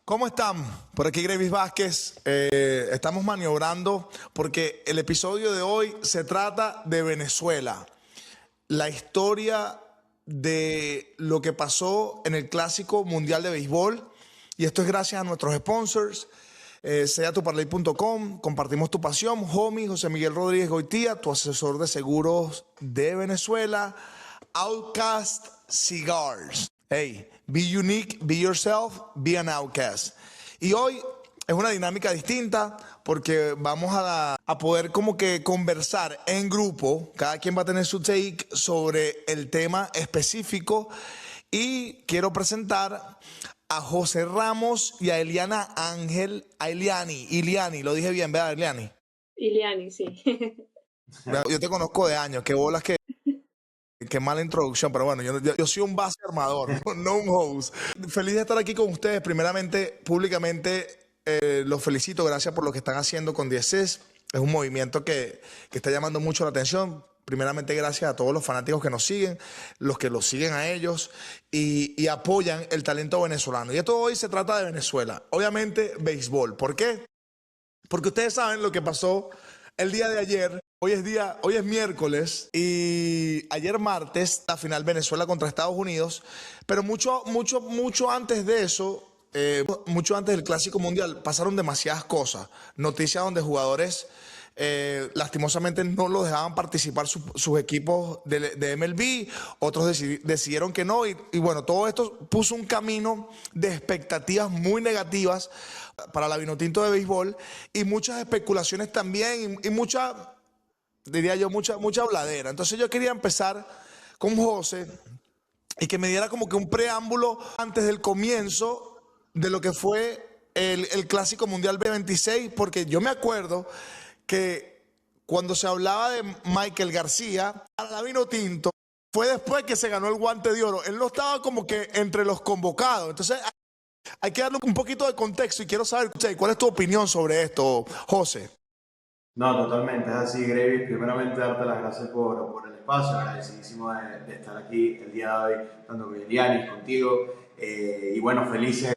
¿Cómo están? Por aquí Grevis Vázquez. Estamos maniobrando porque el episodio de hoy se trata de Venezuela. La historia de lo que pasó en el Clásico Mundial de Béisbol. Y esto es gracias a nuestros sponsors. Seatuparley.com, compartimos tu pasión. Homie, José Miguel Rodríguez Goitía, tu asesor de seguros de Venezuela. Outcast Cigars. Hey, be unique, be yourself, be an outcast. Y hoy es una dinámica distinta porque vamos a poder como que conversar en grupo. Cada quien va a tener su take sobre el tema específico. Y quiero presentar a José Ramos y a Eliana Ángel, a Iliani, lo dije bien, ¿verdad, Iliani? Iliani, sí. Yo te conozco de años, qué bolas que... Qué mala introducción, pero bueno, yo soy un base armador, no un host. Feliz de estar aquí con ustedes. Primeramente, públicamente, los felicito. Gracias por lo que están haciendo con 10es. Es un movimiento que está llamando mucho la atención. Primeramente, gracias a todos los fanáticos que nos siguen, los que los siguen a ellos y apoyan el talento venezolano. Y esto hoy se trata de Venezuela. Obviamente, béisbol. ¿Por qué? Porque ustedes saben lo que pasó el día de ayer. Hoy es miércoles y ayer martes la final Venezuela contra Estados Unidos, pero mucho antes de eso, mucho antes del Clásico Mundial, pasaron demasiadas cosas. Noticias donde jugadores lastimosamente no los dejaban participar sus equipos de MLB, otros decidieron que no y bueno, todo esto puso un camino de expectativas muy negativas para la Vinotinto de béisbol y muchas especulaciones también y diría yo, mucha habladera. Entonces yo quería empezar con José y que me diera como que un preámbulo antes del comienzo de lo que fue el Clásico Mundial B26, porque yo me acuerdo que cuando se hablaba de Michael García, a la Vinotinto, fue después que se ganó el Guante de Oro. Él no estaba como que entre los convocados. Entonces hay que darle un poquito de contexto y quiero saber, ¿cuál es tu opinión sobre esto, José? No, totalmente, es así, Gravis. Primeramente, darte las gracias por el espacio, agradecidísimo de estar aquí el día de hoy, tanto con Eliani, contigo, y bueno, felices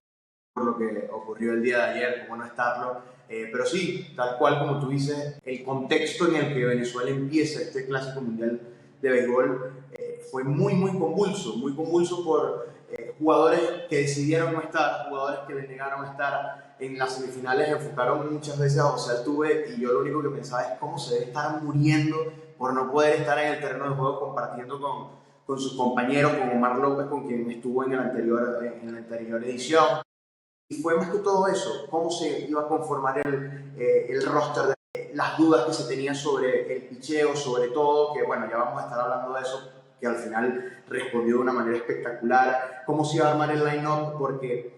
por lo que ocurrió el día de ayer, cómo no estarlo, pero sí, tal cual como tú dices, el contexto en el que Venezuela empieza este Clásico Mundial de Béisbol fue muy convulso por jugadores que decidieron no estar, jugadores que les negaron estar. En las semifinales enfocaron muchas veces a José Altuve y yo lo único que pensaba es cómo se debe estar muriendo por no poder estar en el terreno de juego compartiendo con sus compañeros, con Omar López, con quien estuvo en la anterior edición. Y fue más que todo eso, cómo se iba a conformar el roster, las dudas que se tenían sobre el picheo, sobre todo, que bueno, ya vamos a estar hablando de eso, que al final respondió de una manera espectacular, cómo se iba a armar el line-up, porque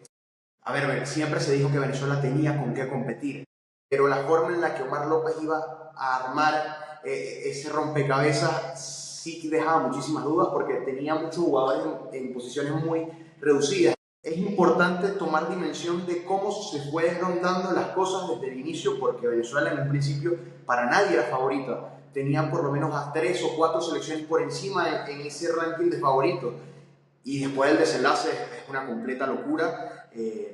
a ver, siempre se dijo que Venezuela tenía con qué competir, pero la forma en la que Omar López iba a armar ese rompecabezas sí dejaba muchísimas dudas porque tenía muchos jugadores en posiciones muy reducidas. Es importante tomar dimensión de cómo se fue rondando las cosas desde el inicio, porque Venezuela en un principio para nadie era favorita. Tenían por lo menos a 3 o 4 selecciones por encima en ese ranking de favoritos. Y después del desenlace es una completa locura.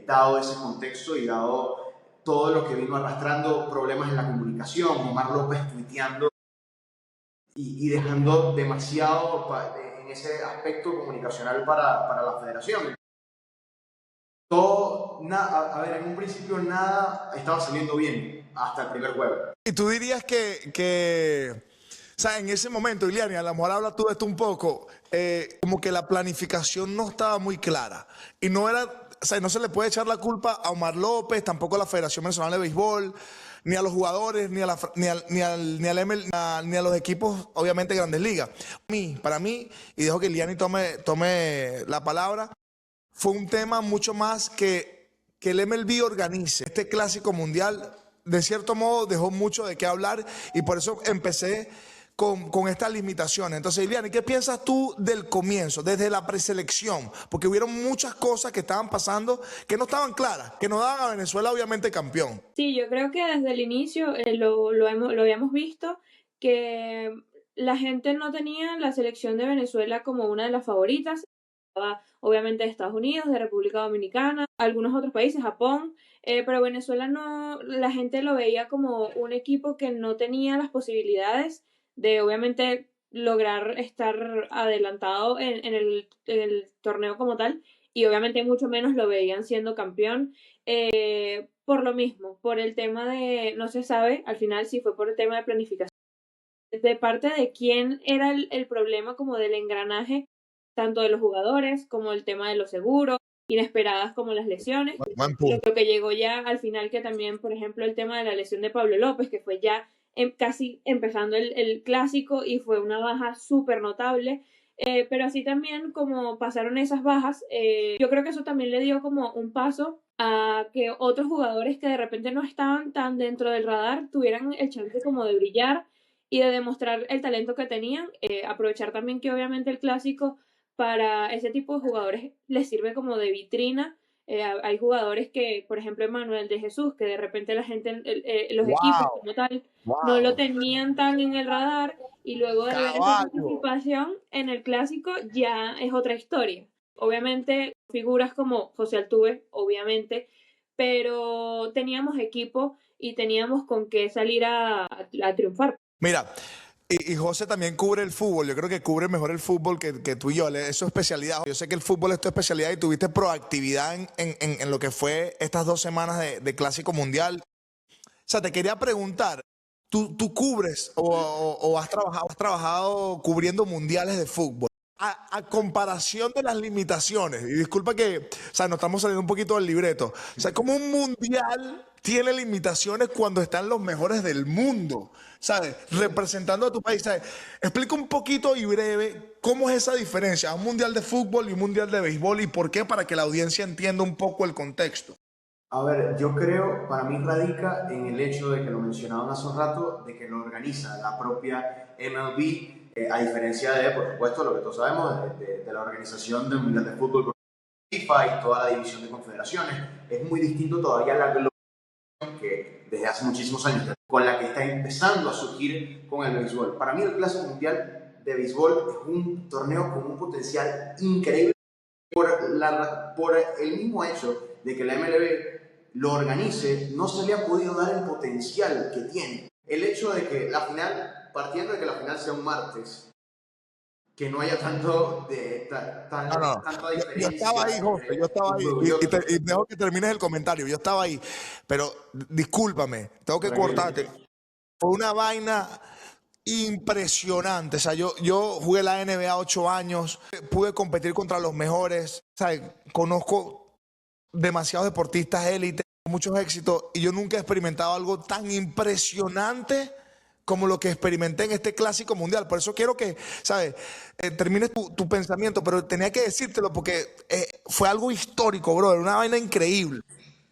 Dado ese contexto y dado todo lo que vino arrastrando, problemas en la comunicación, Omar López tuiteando y dejando demasiado en ese aspecto comunicacional para la federación. Todo, a ver, en un principio nada estaba saliendo bien hasta el primer juego. Y tú dirías que o sea, en ese momento, Iliani, a lo mejor habla tú de esto un poco, como que la planificación no estaba muy clara. Y no era, o sea, no se le puede echar la culpa a Omar López, tampoco a la Federación Venezolana de Béisbol, ni a los jugadores, ni a los equipos, obviamente, Grandes Ligas. Para mí, y dejo que Iliani tome la palabra, fue un tema mucho más que el MLB organice. Este Clásico Mundial, de cierto modo, dejó mucho de qué hablar y por eso empecé con estas limitaciones. Entonces, Iliani, ¿qué piensas tú del comienzo, desde la preselección? Porque hubieron muchas cosas que estaban pasando que no estaban claras, que no daban a Venezuela obviamente campeón. Sí, yo creo que desde el inicio lo habíamos visto, que la gente no tenía la selección de Venezuela como una de las favoritas. Estaba, obviamente, de Estados Unidos, de República Dominicana, algunos otros países, Japón, pero Venezuela no, la gente lo veía como un equipo que no tenía las posibilidades de, obviamente, lograr estar adelantado en el torneo como tal, y obviamente mucho menos lo veían siendo campeón. Por lo mismo, por el tema de, no se sabe al final si fue por el tema de planificación, de parte de quién era el problema como del engranaje, tanto de los jugadores como el tema de los seguros, inesperadas como las lesiones. Buen punto. Lo que llegó ya al final, que también, por ejemplo, el tema de la lesión de Pablo López, que fue ya casi empezando el clásico y fue una baja súper notable. Pero así también como pasaron esas bajas, yo creo que eso también le dio como un paso a que otros jugadores que de repente no estaban tan dentro del radar tuvieran el chance como de brillar y de demostrar el talento que tenían. Aprovechar también que obviamente el clásico para ese tipo de jugadores les sirve como de vitrina. Hay jugadores que, por ejemplo, Manuel de Jesús, que de repente la gente, los equipos como tal, no lo tenían tan en el radar, y luego de ver esa participación en el clásico ya es otra historia. Obviamente, figuras como José Altuve, obviamente, pero teníamos equipo y teníamos con qué salir a triunfar. Mira, y José también cubre el fútbol. Yo creo que cubre mejor el fútbol que tú y yo. Es su especialidad. Yo sé que el fútbol es tu especialidad y tuviste proactividad en lo que fue estas 2 semanas de Clásico Mundial. O sea, te quería preguntar, ¿tú cubres o has trabajado cubriendo mundiales de fútbol? A comparación de las limitaciones, y disculpa que, o sea, nos estamos saliendo un poquito del libreto. O sea, como un mundial tiene limitaciones cuando están los mejores del mundo, ¿sabes? Representando a tu país, ¿sabes? Explica un poquito y breve cómo es esa diferencia a un mundial de fútbol y un mundial de béisbol y por qué, para que la audiencia entienda un poco el contexto. A ver, yo creo, para mí radica en el hecho de que lo mencionaban hace un rato, de que lo organiza la propia MLB, a diferencia de, por supuesto, lo que todos sabemos, de la organización del Mundial de Fútbol por FIFA y toda la división de confederaciones. Es muy distinto todavía la globalización que desde hace muchísimos años, con la que está empezando a surgir con el béisbol. Para mí el Clásico Mundial de Béisbol es un torneo con un potencial increíble por el mismo hecho de que la MLB lo organice. No se le ha podido dar el potencial que tiene. El hecho de que la final, partiendo de que la final sea un martes, que no haya tanta diferencia. Yo estaba ahí, José, yo estaba ahí. Y dejo que termines el comentario. Yo estaba ahí. Pero discúlpame, tengo que cortarte. Fue una vaina impresionante. O sea, yo jugué la NBA 8 años, pude competir contra los mejores. O sea, conozco demasiados deportistas élite, muchos éxitos, y yo nunca he experimentado algo tan impresionante como lo que experimenté en este Clásico Mundial. Por eso quiero que, ¿sabes? Termines tu pensamiento, pero tenía que decírtelo porque fue algo histórico, brother, una vaina increíble.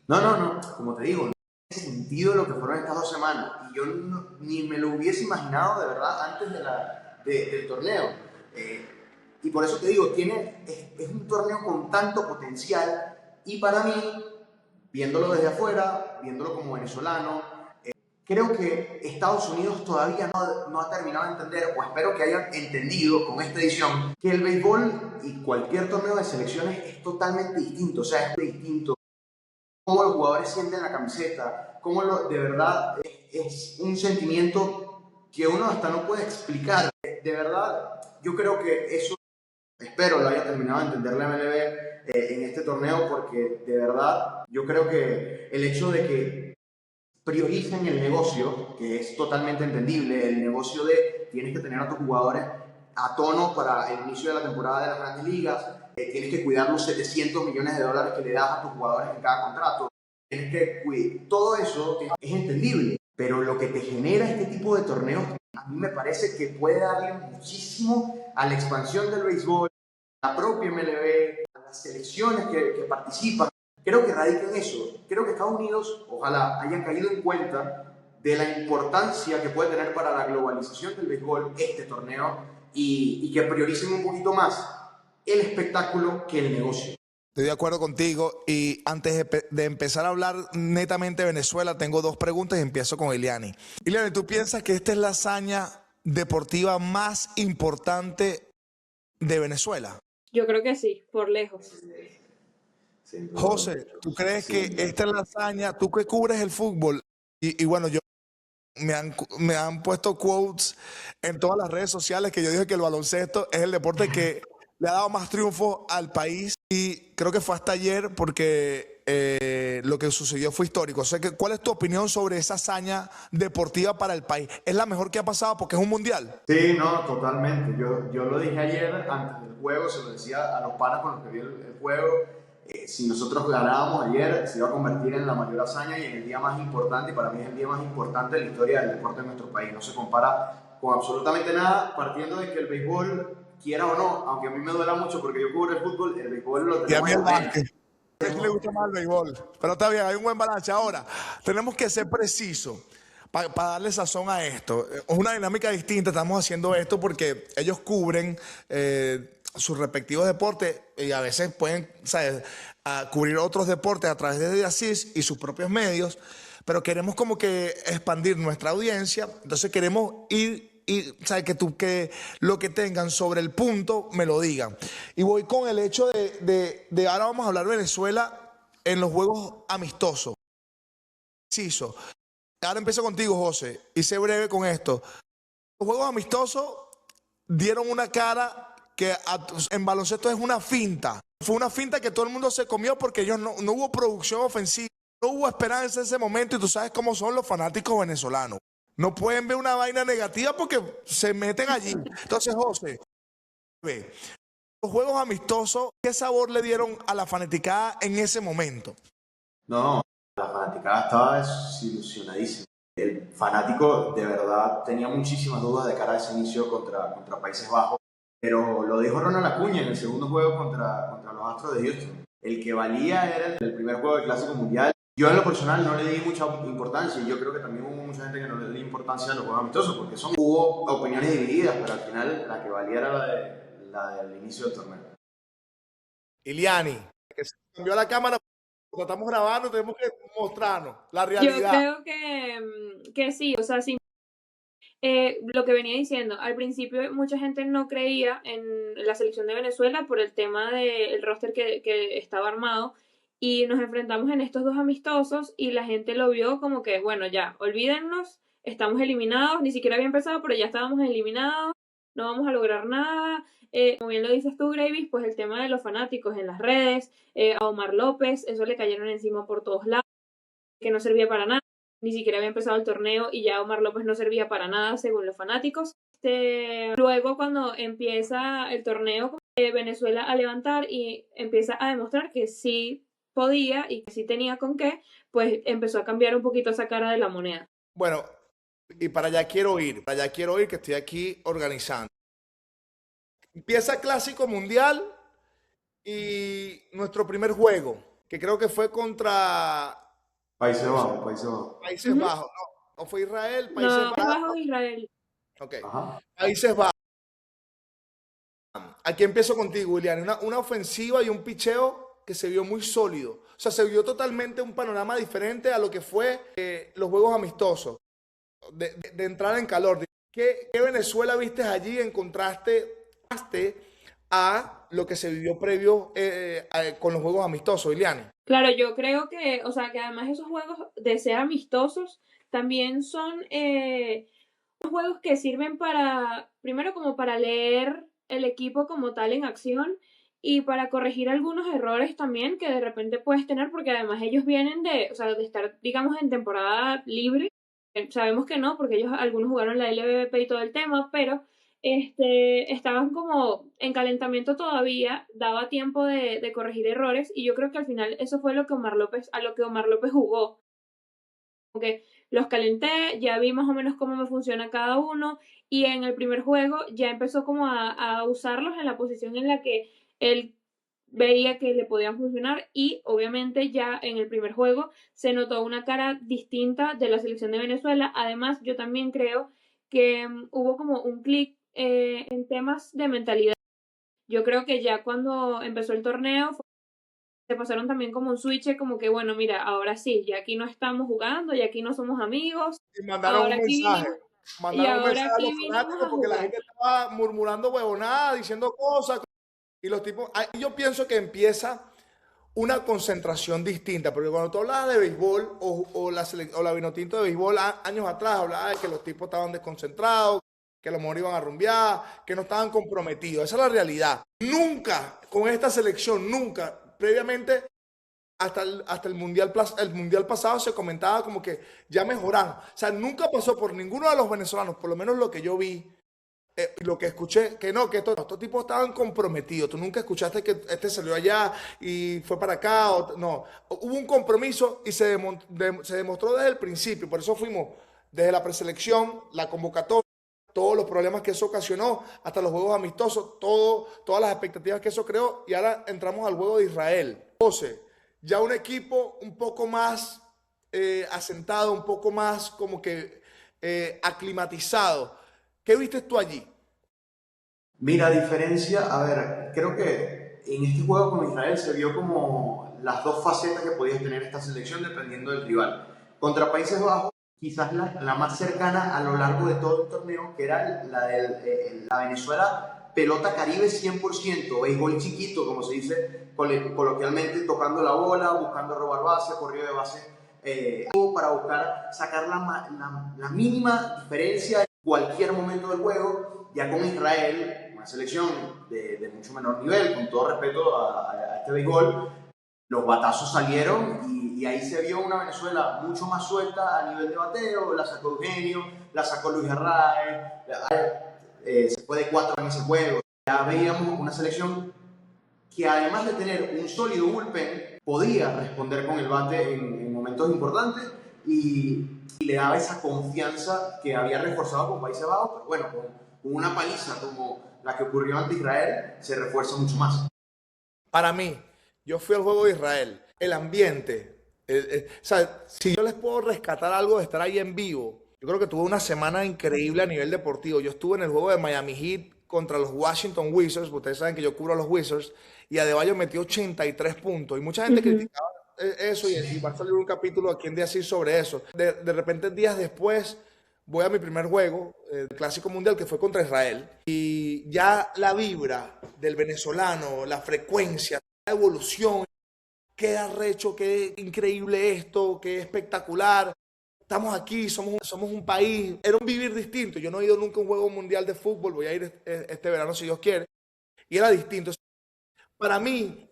No, como te digo, no tiene sentido lo que fueron estas 2 semanas. Y yo ni me lo hubiese imaginado de verdad antes del torneo. Y por eso te digo, es un torneo con tanto potencial, y para mí, viéndolo desde afuera, viéndolo como venezolano, creo que Estados Unidos todavía no ha terminado de entender, o espero que hayan entendido con esta edición, que el béisbol y cualquier torneo de selecciones es totalmente distinto. O sea, es distinto cómo los jugadores sienten la camiseta, de verdad es un sentimiento que uno hasta no puede explicar. De verdad, yo creo que eso, espero lo haya terminado de entender la MLB en este torneo, porque de verdad yo creo que el hecho de que prioricen el negocio, que es totalmente entendible, el negocio de tienes que tener a tus jugadores a tono para el inicio de la temporada de las grandes ligas, tienes que cuidar los $700 millones que le das a tus jugadores en cada contrato, tienes que cuidar, todo eso es entendible, pero lo que te genera este tipo de torneos a mí me parece que puede darle muchísimo a la expansión del béisbol, a la propia MLB, a las selecciones que participan. Creo que radica en eso. Creo que Estados Unidos, ojalá, hayan caído en cuenta de la importancia que puede tener para la globalización del béisbol este torneo y que prioricen un poquito más el espectáculo que el negocio. Estoy de acuerdo contigo y antes de empezar a hablar netamente de Venezuela, tengo dos preguntas y empiezo con Iliani. Iliani, ¿tú piensas que esta es la hazaña deportiva más importante de Venezuela? Yo creo que sí, por lejos. José, ¿tú crees que esta es la hazaña? Tú que cubres el fútbol y bueno, me han puesto quotes en todas las redes sociales que yo dije que el baloncesto es el deporte que le ha dado más triunfo al país y creo que fue hasta ayer porque lo que sucedió fue histórico. O sea, ¿cuál es tu opinión sobre esa hazaña deportiva para el país? ¿Es la mejor que ha pasado porque es un mundial? Sí, no, totalmente. Yo lo dije ayer antes del juego, se lo decía a los panas con los que vi el juego. Si nosotros ganábamos ayer, se iba a convertir en la mayor hazaña y en el día más importante, y para mí es el día más importante de la historia del deporte en nuestro país. No se compara con absolutamente nada, partiendo de que el béisbol, quiera o no, aunque a mí me duela mucho porque yo cubro el fútbol, el béisbol lo tenemos. Y a mí el básquet. A mí le gusta más el béisbol. Pero está bien, hay un buen balance. Ahora, tenemos que ser precisos para darle sazón a esto. Es una dinámica distinta. Estamos haciendo esto porque ellos cubren sus respectivos deportes y a veces pueden, ¿sabes?, cubrir otros deportes a través de Asís y sus propios medios. Pero queremos como que expandir nuestra audiencia. Entonces queremos ir y ¿sabes? Que lo que tengan sobre el punto me lo digan. Y voy con el hecho de ahora vamos a hablar de Venezuela en los juegos amistosos. Preciso. Ahora empiezo contigo, José, y sé breve con esto. Los juegos amistosos dieron una cara que en baloncesto es una finta. Fue una finta que todo el mundo se comió porque ellos no hubo producción ofensiva, no hubo esperanza en ese momento y tú sabes cómo son los fanáticos venezolanos. No pueden ver una vaina negativa porque se meten allí. Entonces, José, los juegos amistosos, ¿qué sabor le dieron a la fanaticada en ese momento? No, la fanaticada estaba desilusionadísima. El fanático de verdad tenía muchísimas dudas de cara a ese inicio contra Países Bajos, pero lo dijo Ronald Acuña en el segundo juego contra los Astros de Houston. El que valía era el primer juego del Clásico Mundial. Yo en lo personal no le di mucha importancia y yo creo que también hubo mucha gente que no le dio importancia a los juegos amistosos porque hubo opiniones divididas, pero al final la que valía era la del inicio del torneo. Iliani, que se cambió la cámara, cuando estamos grabando tenemos que mostrarnos la realidad. Yo creo que sí, o sea, sí. Lo que venía diciendo, al principio mucha gente no creía en la selección de Venezuela por el tema del roster que estaba armado y nos enfrentamos en estos dos amistosos y la gente lo vio como que, bueno, ya, olvídennos, estamos eliminados, ni siquiera había empezado, pero ya estábamos eliminados, no vamos a lograr nada. Como bien lo dices tú, Gravis, pues el tema de los fanáticos en las redes, a Omar López, eso le cayeron encima por todos lados, que no servía para nada. Ni siquiera había empezado el torneo y ya Omar López no servía para nada según los fanáticos. Luego cuando empieza el torneo, Venezuela a levantar y empieza a demostrar que sí podía y que sí tenía con qué, pues empezó a cambiar un poquito esa cara de la moneda. Bueno, y para allá quiero ir que estoy aquí organizando. Empieza Clásico Mundial y nuestro primer juego, que creo que fue contra Países Bajos. Países Bajos. No fue Israel, Países Bajos. Israel. Ok. Ajá. Países Bajos. Aquí empiezo contigo, William. Una ofensiva y un picheo que se vio muy sólido. O sea, se vio totalmente un panorama diferente a lo que fue los juegos amistosos. De entrar en calor. ¿Qué Venezuela viste allí en contraste a lo que se vivió previo con los juegos amistosos, Iliani? Claro, yo creo que, o sea, que además esos juegos de ser amistosos también son juegos que sirven para, primero como para leer el equipo como tal en acción y para corregir algunos errores también que de repente puedes tener porque además ellos vienen de, o sea, de estar, digamos, en temporada libre. Sabemos que no, porque ellos algunos jugaron la LVP y todo el tema, pero estaban como en calentamiento todavía, daba tiempo de corregir errores y yo creo que al final eso fue lo que Omar López jugó. Porque los calenté, ya vi más o menos cómo me funciona cada uno y en el primer juego ya empezó como a usarlos en la posición en la que él veía que le podían funcionar y obviamente ya en el primer juego se notó una cara distinta de la selección de Venezuela. Además, yo también creo que hubo como un clic en temas de mentalidad. Yo creo que ya cuando empezó el torneo se pasaron también como un switch, como que bueno, mira, ahora sí, ya aquí no estamos jugando, ya aquí no somos amigos, Y mandaron ahora un aquí mensaje. vinimos, y Mandaron un ahora mensaje a aquí los vinimos fanáticos a porque la jugar. gente estaba murmurando huevonadas, diciendo cosas. Y los tipos, yo pienso que empieza una concentración distinta, porque cuando tú hablabas de béisbol o la Vinotinto de béisbol años atrás, hablaba de que los tipos estaban desconcentrados, que a lo mejor iban a rumbear, que no estaban comprometidos. Esa es la realidad. Nunca, con esta selección, nunca, previamente, hasta el mundial pasado se comentaba como que ya mejoraron. O sea, nunca pasó por ninguno de los venezolanos, por lo menos lo que yo vi, lo que escuché, que no, que estos tipos estaban comprometidos. Tú nunca escuchaste que este salió allá y fue para acá. No, hubo un compromiso y se demostró desde el principio. Por eso fuimos desde la preselección, la convocatoria, todos los problemas que eso ocasionó, hasta los juegos amistosos, todas las expectativas que eso creó. Y ahora entramos al juego de Israel. Entonces, ya un equipo un poco más asentado, un poco más como que aclimatizado. ¿Qué viste tú allí? Mira, a diferencia, a ver, creo que en este juego con Israel se vio como las dos facetas que podía tener esta selección dependiendo del rival. Contra Países Bajos, quizás la más cercana a lo largo de todo el torneo, que era la Venezuela pelota caribe 100%, béisbol chiquito, como se dice coloquialmente, tocando la bola, buscando robar base, corrido de base, para buscar sacar la mínima diferencia en cualquier momento del juego. Ya con Israel, una selección de mucho menor nivel, con todo respeto a este béisbol, los batazos salieron y ahí se vio una Venezuela mucho más suelta a nivel de bateo. La sacó Eugenio, la sacó Luis Herrera, se fue de 4 en ese juego. Ya veíamos una selección que además de tener un sólido bullpen, podía responder con el bate en momentos importantes y le daba esa confianza que había reforzado con Países Bajos, pero bueno, con una paliza como la que ocurrió ante Israel, se refuerza mucho más. Para mí, yo fui al juego de Israel, el ambiente, o sea, si yo les puedo rescatar algo de estar ahí en vivo, yo creo que tuve una semana increíble a nivel deportivo. Yo estuve en el juego de Miami Heat contra los Washington Wizards, ustedes saben que yo cubro a los Wizards, y Adebayo metió 83 puntos, y mucha gente Ujú. criticaba eso, y va a salir un capítulo aquí en Día así sobre eso. De repente, días después, voy a mi primer juego, el Clásico Mundial, que fue contra Israel, y ya la vibra del venezolano, la frecuencia, la evolución, qué arrecho, qué increíble esto, qué espectacular. Estamos aquí, somos un país. Era un vivir distinto. Yo no he ido nunca a un juego mundial de fútbol, voy a ir este verano si Dios quiere. Y era distinto. Para mí,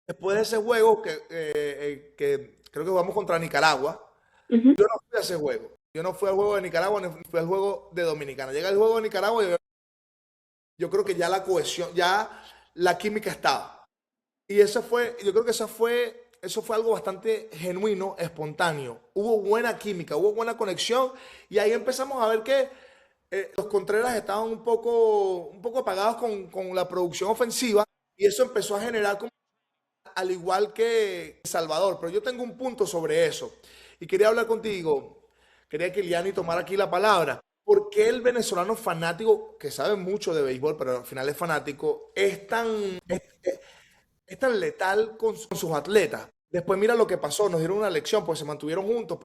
después de ese juego que creo que jugamos contra Nicaragua, Ujú. yo no fui a ese juego. Yo no fui al juego de Nicaragua, ni fui al juego de Dominicana. Llega el juego de Nicaragua y yo creo que ya la cohesión, ya la química estaba. Y yo creo que eso fue algo bastante genuino, espontáneo. Hubo buena química, hubo buena conexión y ahí empezamos a ver que los Contreras estaban un poco apagados con la producción ofensiva y eso empezó a generar como, al igual que Salvador. Pero yo tengo un punto sobre eso y quería hablar contigo. Quería que Liani tomara aquí la palabra. ¿Por qué el venezolano fanático, que sabe mucho de béisbol, pero al final es fanático, es tan letal con sus atletas? Después mira lo que pasó, nos dieron una lección, pues se mantuvieron juntos.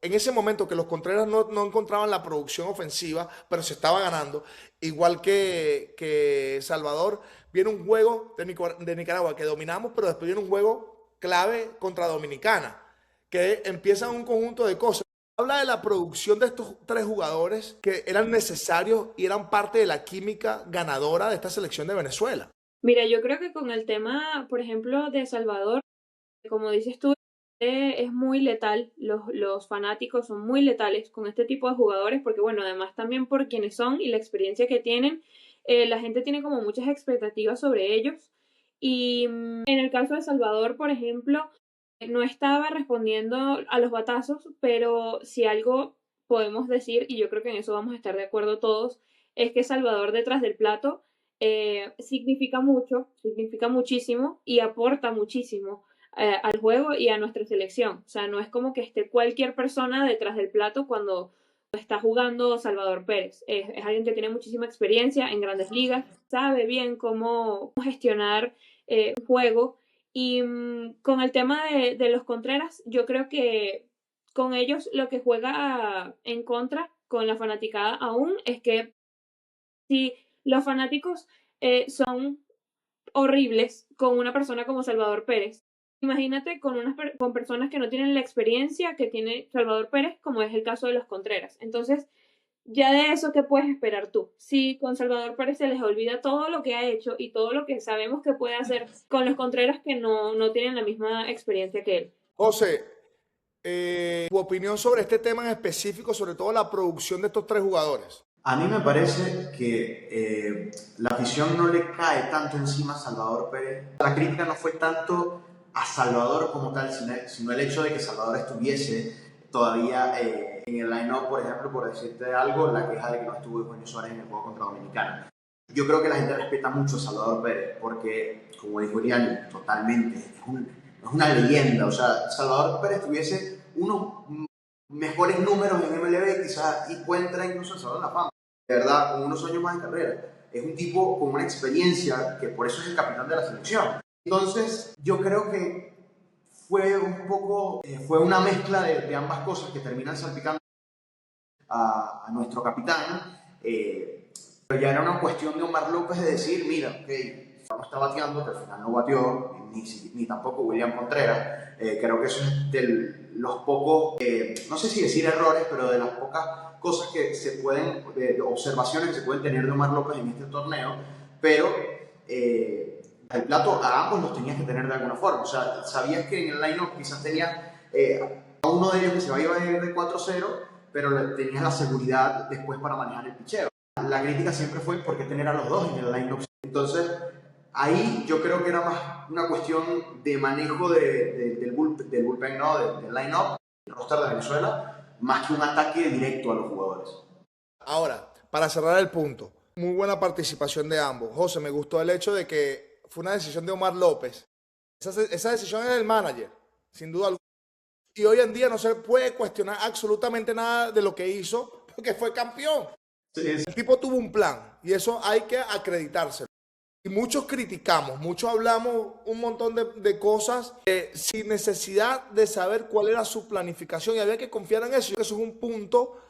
En ese momento que los Contreras no encontraban la producción ofensiva, pero se estaba ganando, igual que Salvador, viene un juego de Nicaragua que dominamos, pero después viene un juego clave contra Dominicana, que empiezan un conjunto de cosas. Habla de la producción de estos tres jugadores que eran necesarios y eran parte de la química ganadora de esta selección de Venezuela. Mira, yo creo que con el tema, por ejemplo, de Salvador, como dices tú, es muy letal, los fanáticos son muy letales con este tipo de jugadores, porque bueno, además también por quienes son y la experiencia que tienen, la gente tiene como muchas expectativas sobre ellos. Y en el caso de Salvador, por ejemplo, no estaba respondiendo a los batazos, pero si algo podemos decir, y yo creo que en eso vamos a estar de acuerdo todos, es que Salvador detrás del plato significa mucho, significa muchísimo y aporta muchísimo al juego y a nuestra selección. O sea, no es como que esté cualquier persona detrás del plato cuando está jugando Salvador Pérez. Es alguien que tiene muchísima experiencia en grandes ligas, sabe bien cómo gestionar un juego. Y con el tema de los Contreras, yo creo que con ellos lo que juega en contra con la fanaticada aún es que si los fanáticos son horribles con una persona como Salvador Pérez, imagínate con personas que no tienen la experiencia que tiene Salvador Pérez, como es el caso de los Contreras. Entonces, ya de eso, ¿qué puedes esperar tú? Si con Salvador Pérez se les olvida todo lo que ha hecho y todo lo que sabemos que puede hacer con los Contreras que no tienen la misma experiencia que él. José, tu opinión sobre este tema en específico, sobre todo la producción de estos tres jugadores. A mí me parece que la afición no le cae tanto encima a Salvador Pérez. La crítica no fue tanto a Salvador como tal, sino el hecho de que Salvador estuviese todavía en el line-up, por ejemplo, por decirte algo, la queja de que no estuvo Eugenio Suárez en el juego contra Dominicana. Yo creo que la gente respeta mucho a Salvador Pérez porque, como dijo Iriani, totalmente, es una leyenda. O sea, Salvador Pérez tuviese unos mejores números en MLB quizás y puede entrar incluso al Salón de la Fama, de verdad, con unos años más de carrera. Es un tipo con una experiencia que por eso es el capitán de la selección. Entonces, yo creo que fue un poco, fue una mezcla de ambas cosas que terminan salpicando a nuestro capitán. Pero ya era una cuestión de Omar López de decir, mira, ok, no está bateando, que al final no bateó, ni tampoco William Contreras. Creo que eso es de los pocos, no sé si decir errores, pero de las pocas cosas que se pueden, observaciones que se pueden tener de Omar López en este torneo, pero el plato a ambos los tenías que tener de alguna forma. O sea, sabías que en el line-up quizás tenías a uno de ellos que se iba a ir de 4-0, pero tenías la seguridad después para manejar el picheo. La crítica siempre fue por qué tener a los dos en el line-up. Entonces, ahí yo creo que era más una cuestión de manejo del bullpen, no, del line-up, del roster de Venezuela, más que un ataque directo a los jugadores. Ahora, para cerrar el punto, muy buena participación de ambos. José, me gustó el hecho de que fue una decisión de Omar López. Esa decisión es del manager, sin duda alguna. Y hoy en día no se puede cuestionar absolutamente nada de lo que hizo porque fue campeón. Sí, El tipo tuvo un plan y eso hay que acreditárselo. Y muchos criticamos, muchos hablamos un montón de cosas sin necesidad de saber cuál era su planificación y había que confiar en eso. Eso es un punto,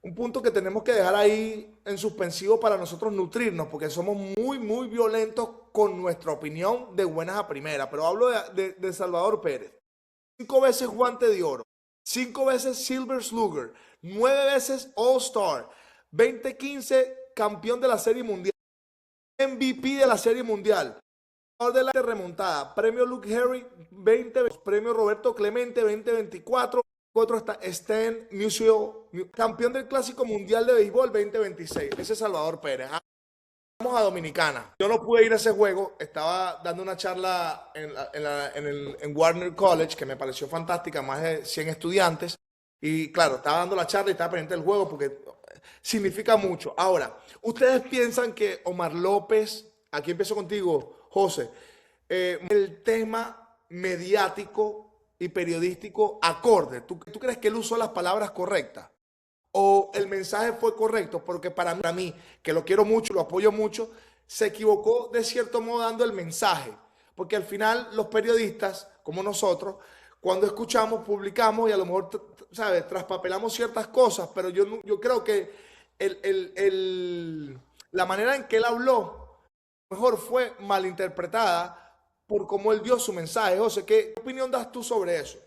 un punto que tenemos que dejar ahí en suspensivo para nosotros nutrirnos porque somos muy violentos con nuestra opinión de buenas a primeras. Pero hablo de Salvador Pérez. 5 veces guante de oro, 5 veces Silver Slugger, 9 veces All-Star, 2015 campeón de la Serie Mundial, MVP de la Serie Mundial, de la remontada, premio Luke Harry 20, premio Roberto Clemente 2024, otro está Stan Musial, campeón del Clásico Mundial de Béisbol 2026. Ese es Salvador Pérez. Vamos a Dominicana. Yo no pude ir a ese juego, estaba dando una charla en Warner College que me pareció fantástica, más de 100 estudiantes. Y claro, estaba dando la charla y estaba pendiente del juego porque significa mucho. Ahora, ¿ustedes piensan que Omar López, aquí empiezo contigo, José, el tema mediático y periodístico acorde, ¿tú crees que él usó las palabras correctas? ¿O el mensaje fue correcto? Porque para mí, que lo quiero mucho, lo apoyo mucho, se equivocó de cierto modo dando el mensaje. Porque al final los periodistas, como nosotros, cuando escuchamos, publicamos y a lo mejor, ¿sabes? Traspapelamos ciertas cosas, pero yo creo que la manera en que él habló, mejor fue malinterpretada por cómo él dio su mensaje. José, ¿qué opinión das tú sobre eso?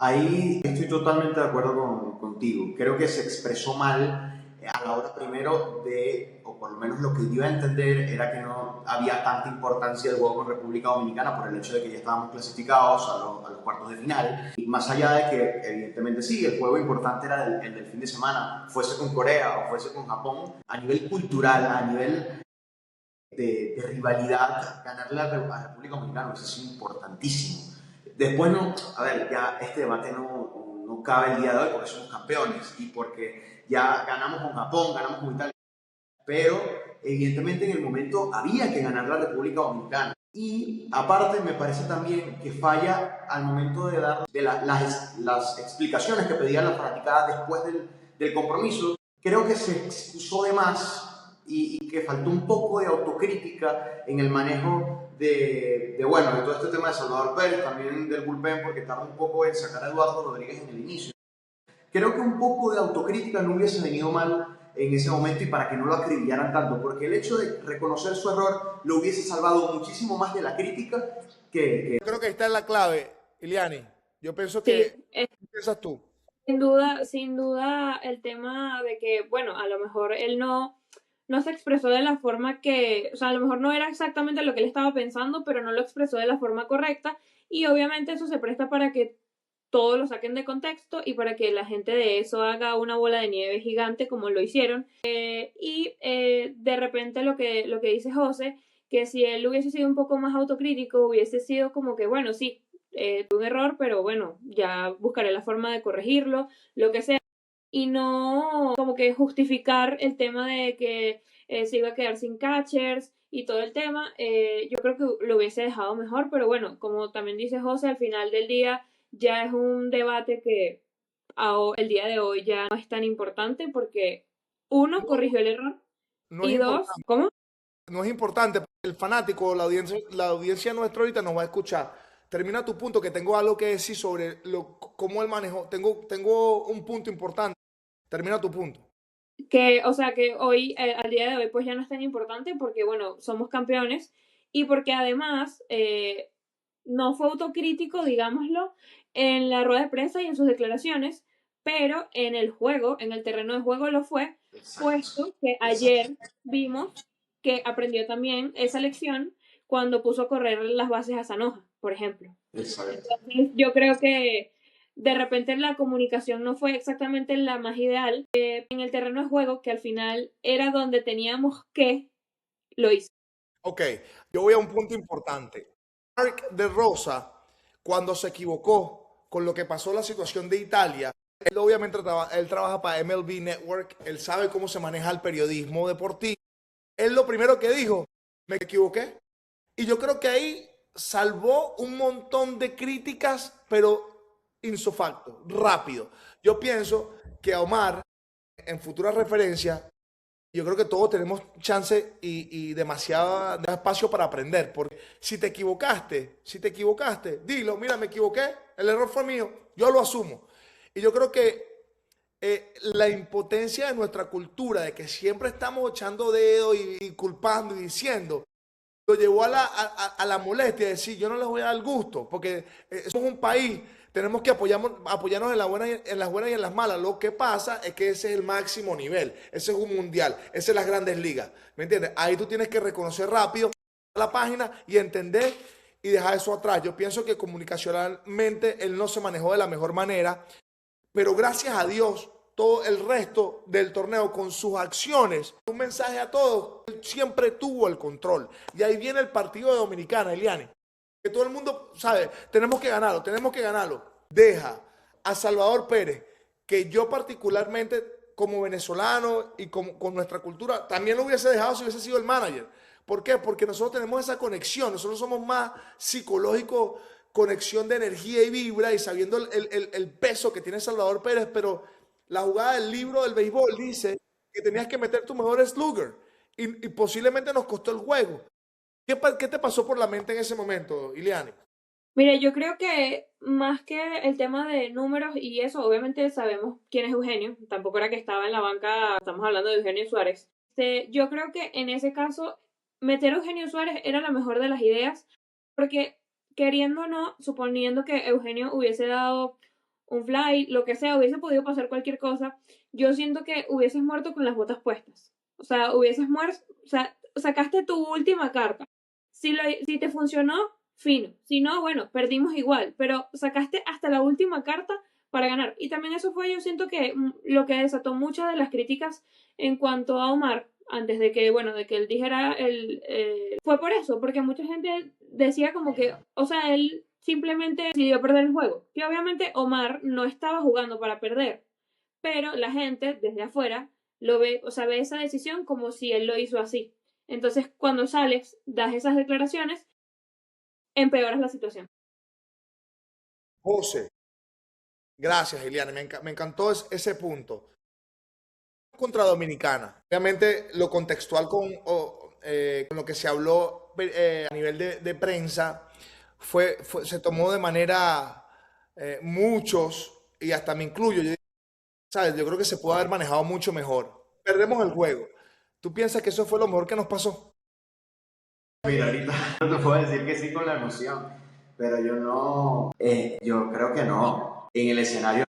Ahí estoy totalmente de acuerdo contigo. Creo que se expresó mal a la hora primero de, o por lo menos lo que dio a entender era que no había tanta importancia del juego con República Dominicana por el hecho de que ya estábamos clasificados a los cuartos de final. Y más allá de que evidentemente sí, el juego importante era el del fin de semana, fuese con Corea o fuese con Japón, a nivel cultural, a nivel de rivalidad, ganarle a la República Dominicana eso es importantísimo. Después no, a ver, ya este debate no cabe el día de hoy porque somos campeones y porque ya ganamos con Japón, ganamos con Italia. pero evidentemente en el momento había que ganar la República Dominicana. Y aparte me parece también que falla al momento de dar las explicaciones que pedían las fanaticadas después del compromiso. Creo que se excusó de más y que faltó un poco de autocrítica en el manejo bueno, de todo este tema de Salvador Pérez, también del bullpen, porque tarda un poco en sacar a Eduardo Rodríguez en el inicio. Creo que un poco de autocrítica no hubiese venido mal en ese momento y para que no lo acribillaran tanto, porque el hecho de reconocer su error lo hubiese salvado muchísimo más de la crítica que... Yo creo que ahí está la clave, Iliani. Yo pienso Sí, que, ¿qué piensas tú? sin duda el tema de que, bueno, a lo mejor él no se expresó de la forma que, o sea, a lo mejor no era exactamente lo que él estaba pensando, pero no lo expresó de la forma correcta y obviamente eso se presta para que todo lo saquen de contexto y para que la gente de eso haga una bola de nieve gigante como lo hicieron. De repente lo que dice José, que si él hubiese sido un poco más autocrítico, hubiese sido como que, bueno, sí, tuve un error, pero bueno, ya buscaré la forma de corregirlo, lo que sea. Y no como que justificar el tema de que se iba a quedar sin catchers y todo el tema. Yo creo que lo hubiese dejado mejor, pero bueno, como también dice José, al final del día ya es un debate que el día de hoy ya no es tan importante porque uno No, corrigió el error no es y dos, importante. ¿cómo? No es importante. El fanático, la audiencia nuestra ahorita nos va a escuchar. Termina tu punto, que tengo algo que decir sobre cómo él manejó. Tengo un punto importante. Termina tu punto. Que, o sea, que hoy, al día de hoy, pues ya no es tan importante porque, bueno, somos campeones y porque además no fue autocrítico, digámoslo, en la rueda de prensa y en sus declaraciones, pero en el juego, en el terreno de juego lo fue, Exacto, puesto que exacto, ayer vimos que aprendió también esa lección cuando puso a correr las bases a Sanoja, por ejemplo. exacto. Entonces, yo creo que de repente la comunicación no fue exactamente la más ideal en el terreno de juego, que al final era donde teníamos que lo hizo. Ok, yo voy a un punto importante. Mark de Rosa, cuando se equivocó con lo que pasó la situación de Italia, él obviamente él trabaja para MLB Network, él sabe cómo se maneja el periodismo deportivo. Él lo primero que dijo, me equivoqué. Y yo creo que ahí salvó un montón de críticas, pero insofacto, rápido. Yo pienso que a Omar, en futuras referencias, yo creo que todos tenemos chance y demasiado espacio para aprender. Porque si te equivocaste, dilo, mira, me equivoqué, el error fue mío, yo lo asumo. Y yo creo que la impotencia de nuestra cultura, de que siempre estamos echando dedos y culpando y diciendo, lo llevó a la molestia de decir, yo no les voy a dar gusto, porque somos un país, tenemos que apoyarnos en las buenas y en las malas. Lo que pasa es que ese es el máximo nivel, ese es un mundial, ese es las grandes ligas, ¿me entiendes? Ahí tú tienes que reconocer rápido la página y entender y dejar eso atrás. Yo pienso que comunicacionalmente él no se manejó de la mejor manera, pero gracias a Dios, todo el resto del torneo con sus acciones, un mensaje a todos, él siempre tuvo el control. Y ahí viene el partido de Dominicana, Eliani, que todo el mundo sabe, tenemos que ganarlo. Deja a Salvador Pérez, que yo particularmente como venezolano y con nuestra cultura, también lo hubiese dejado si hubiese sido el manager. ¿Por qué? Porque nosotros tenemos esa conexión, nosotros somos más psicológicos, conexión de energía y vibra y sabiendo el peso que tiene Salvador Pérez, pero la jugada del libro del béisbol dice que tenías que meter tu mejor slugger y posiblemente nos costó el juego. ¿Qué te pasó por la mente en ese momento, Iliani? Mire, yo creo que más que el tema de números y eso, obviamente sabemos quién es Eugenio, tampoco era que estaba en la banca, estamos hablando de Eugenio Suárez. Yo creo que en ese caso, meter a Eugenio Suárez era la mejor de las ideas, porque queriendo o no, suponiendo que Eugenio hubiese dado un fly, lo que sea, hubiese podido pasar cualquier cosa, yo siento que hubieses muerto con las botas puestas. O sea, hubieses muerto, o sea, sacaste tu última carta. Si te funcionó, fino. Si no, bueno, perdimos igual, pero sacaste hasta la última carta para ganar. Y también eso fue, yo siento que lo que desató muchas de las críticas en cuanto a Omar, antes de que, bueno, de que él dijera, fue por eso, porque mucha gente decía como que, o sea, él simplemente decidió perder el juego. Que obviamente Omar no estaba jugando para perder, pero la gente desde afuera lo ve, o sea, ve esa decisión como si él lo hizo así. Entonces, cuando sales, das esas declaraciones, empeoras la situación. José, gracias, Eliane, me encantó ese punto. Contra Dominicana. Obviamente lo contextual con lo que se habló a nivel de prensa se tomó de manera muchos, y hasta me incluyo, ¿sabes? Yo creo que se puede haber manejado mucho mejor. Perdemos el juego. ¿Tú piensas que eso fue lo mejor que nos pasó? Mira, ahorita no te puedo decir que sí con la emoción, pero yo no, yo creo que no. En el escenario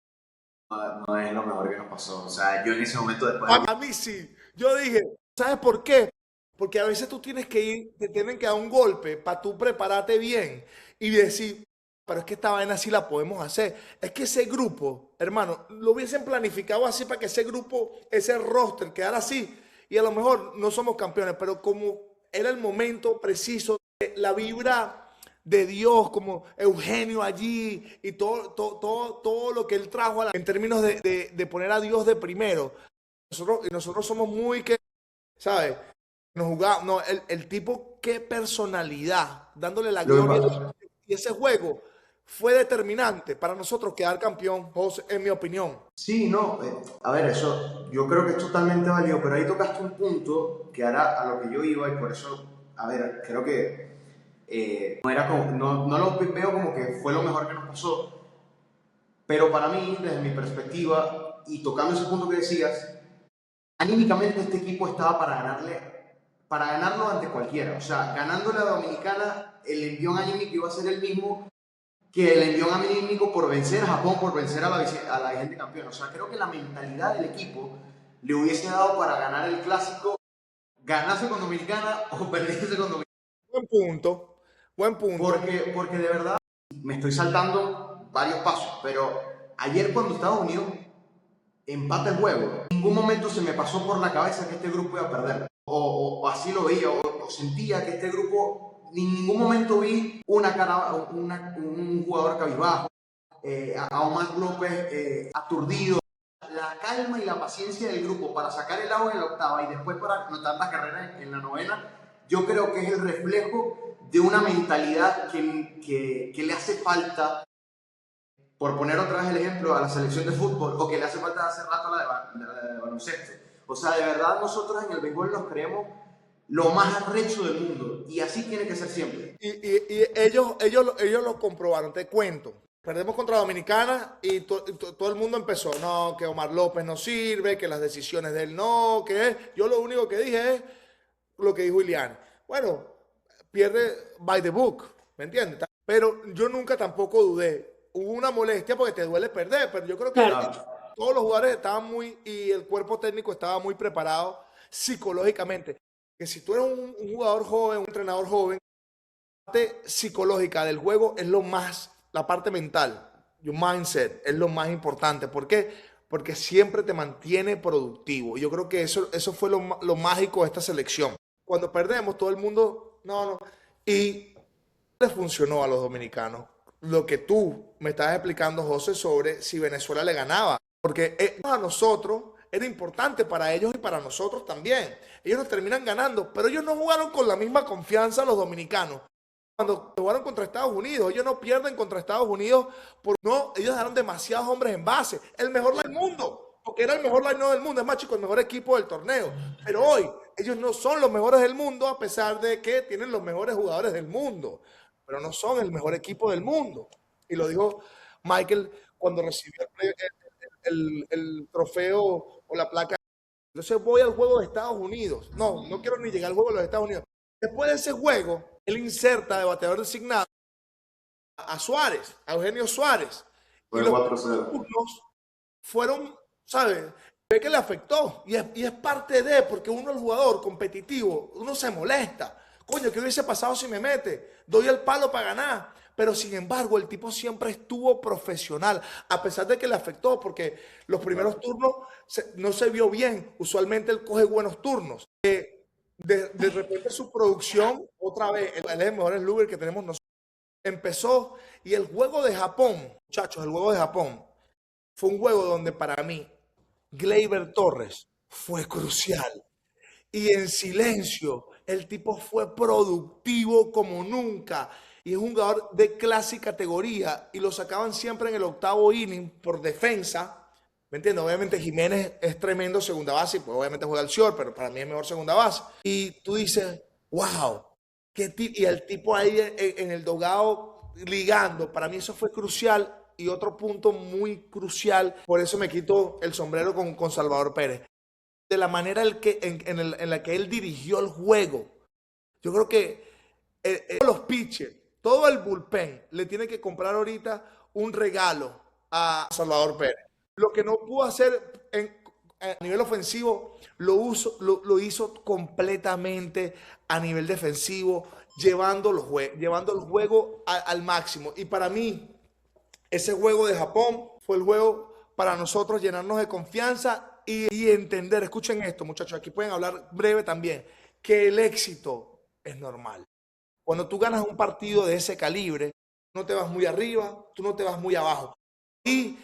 no es lo mejor que nos pasó. O sea, yo en ese momento después A mí sí. Yo dije, ¿sabes por qué? Porque a veces tú tienes que ir, te tienen que dar un golpe para tú prepararte bien y decir, pero es que esta vaina sí la podemos hacer. Es que ese grupo, hermano, lo hubiesen planificado así para que ese grupo, ese roster quedara así. Y a lo mejor no somos campeones, pero como era el momento preciso, la vibra de Dios, como Eugenio allí y todo lo que él trajo en términos de poner a Dios de primero. Nosotros somos muy que, ¿sabes? Nos jugamos, no, el tipo, qué personalidad, dándole la lo que gloria. pasa. Y ese juego fue determinante para nosotros quedar campeón, José, en mi opinión. Sí, no, a ver, eso yo creo que es totalmente válido, pero ahí tocaste un punto que ahora a lo que yo iba y por eso, a ver, creo que no, era como, no lo veo como que fue lo mejor que nos pasó, pero para mí, desde mi perspectiva, y tocando ese punto que decías, anímicamente este equipo estaba para ganarlo ante cualquiera. O sea, ganándole a Dominicana, el envión anímico iba a ser el mismo que el envión anímico por vencer a Japón, por vencer a la vigente campeona. O sea, creo que la mentalidad del equipo le hubiese dado para ganar el clásico, ganarse con Dominicana o perderse con Dominicana. Buen punto, buen punto. Porque de verdad me estoy saltando varios pasos, pero ayer cuando Estados Unidos empata el juego, en ningún momento se me pasó por la cabeza que este grupo iba a perder. O así lo veía, o sentía que este grupo, en ningún momento vi un jugador cabizbajo, a Omar López aturdido. La calma y la paciencia del grupo para sacar el agua en la octava y después para anotar la carrera en la novena, yo creo que es el reflejo de una mentalidad que le hace falta, por poner otra vez el ejemplo, a la selección de fútbol, o que le hace falta hace rato a la de baloncesto. O sea, de verdad nosotros en el béisbol nos creemos lo más arrecho del mundo, y así tiene que ser siempre. Y ellos lo comprobaron, te cuento. Perdemos contra Dominicana y todo el mundo empezó, no, que Omar López no sirve, que las decisiones de él no, que yo lo único que dije es lo que dijo Ilian. Bueno, pierde by the book, ¿me entiendes? Pero yo nunca tampoco dudé. Hubo una molestia porque te duele perder, pero yo creo que Claro. todos los jugadores estaban y el cuerpo técnico estaba muy preparado psicológicamente. Que si tú eres un jugador joven, un entrenador joven, la parte psicológica del juego es la parte mental, your mindset, es lo más importante. ¿Por qué? Porque siempre te mantiene productivo. Yo creo que eso fue lo mágico de esta selección. Cuando perdemos, todo el mundo, no. Y les funcionó a los dominicanos lo que tú me estabas explicando, José, sobre si Venezuela le ganaba. Porque a nosotros era importante para ellos y para nosotros también. Ellos nos terminan ganando, pero ellos no jugaron con la misma confianza los dominicanos. Cuando jugaron contra Estados Unidos, ellos no pierden contra Estados Unidos, no, ellos dejaron demasiados hombres en base. El mejor del mundo, porque era el mejor line del mundo, es más, chico, el mejor equipo del torneo. Pero hoy, ellos no son los mejores del mundo, a pesar de que tienen los mejores jugadores del mundo, pero no son el mejor equipo del mundo. Y lo dijo Michael cuando recibió el trofeo o la placa. Entonces voy al juego de Estados Unidos. No quiero ni llegar al juego de los Estados Unidos. Después de ese juego, él inserta de bateador designado a Suárez, a Eugenio Suárez. Fue Y los 4-0. turnos fueron, ¿sabes? Ve que le afectó. Y es parte de, porque uno, el jugador competitivo, uno se molesta. Coño, ¿qué hubiese pasado si me mete? Doy el palo para ganar. Pero sin embargo, el tipo siempre estuvo profesional, a pesar de que le afectó, porque los primeros turnos no se vio bien. Usualmente él coge buenos turnos. De repente su producción, otra vez, él es el mejor slugger que tenemos nosotros. Empezó, y el juego de Japón, muchachos, el juego de Japón, fue un juego donde para mí, Gleyber Torres fue crucial. Y en silencio, el tipo fue productivo como nunca. Y es un jugador de clase y categoría. Y lo sacaban siempre en el octavo inning por defensa. ¿Me entiendes? Obviamente Jiménez es tremendo segunda base. Y pues obviamente juega el short, pero para mí es mejor segunda base. Y tú dices, wow. Y el tipo ahí en el dogado ligando. Para mí eso fue crucial. Y otro punto muy crucial. Por eso me quito el sombrero con Salvador Pérez de la manera en la que él dirigió el juego. Yo creo que todos los pitchers, todo el bullpen, le tiene que comprar ahorita un regalo a Salvador Pérez. Lo que no pudo hacer a nivel ofensivo, lo hizo completamente a nivel defensivo, llevando el juego al máximo. Y para mí, ese juego de Japón fue el juego para nosotros llenarnos de confianza y entender, escuchen esto muchachos, aquí pueden hablar breve también, que el éxito es normal. Cuando tú ganas un partido de ese calibre, no te vas muy arriba, tú no te vas muy abajo. Y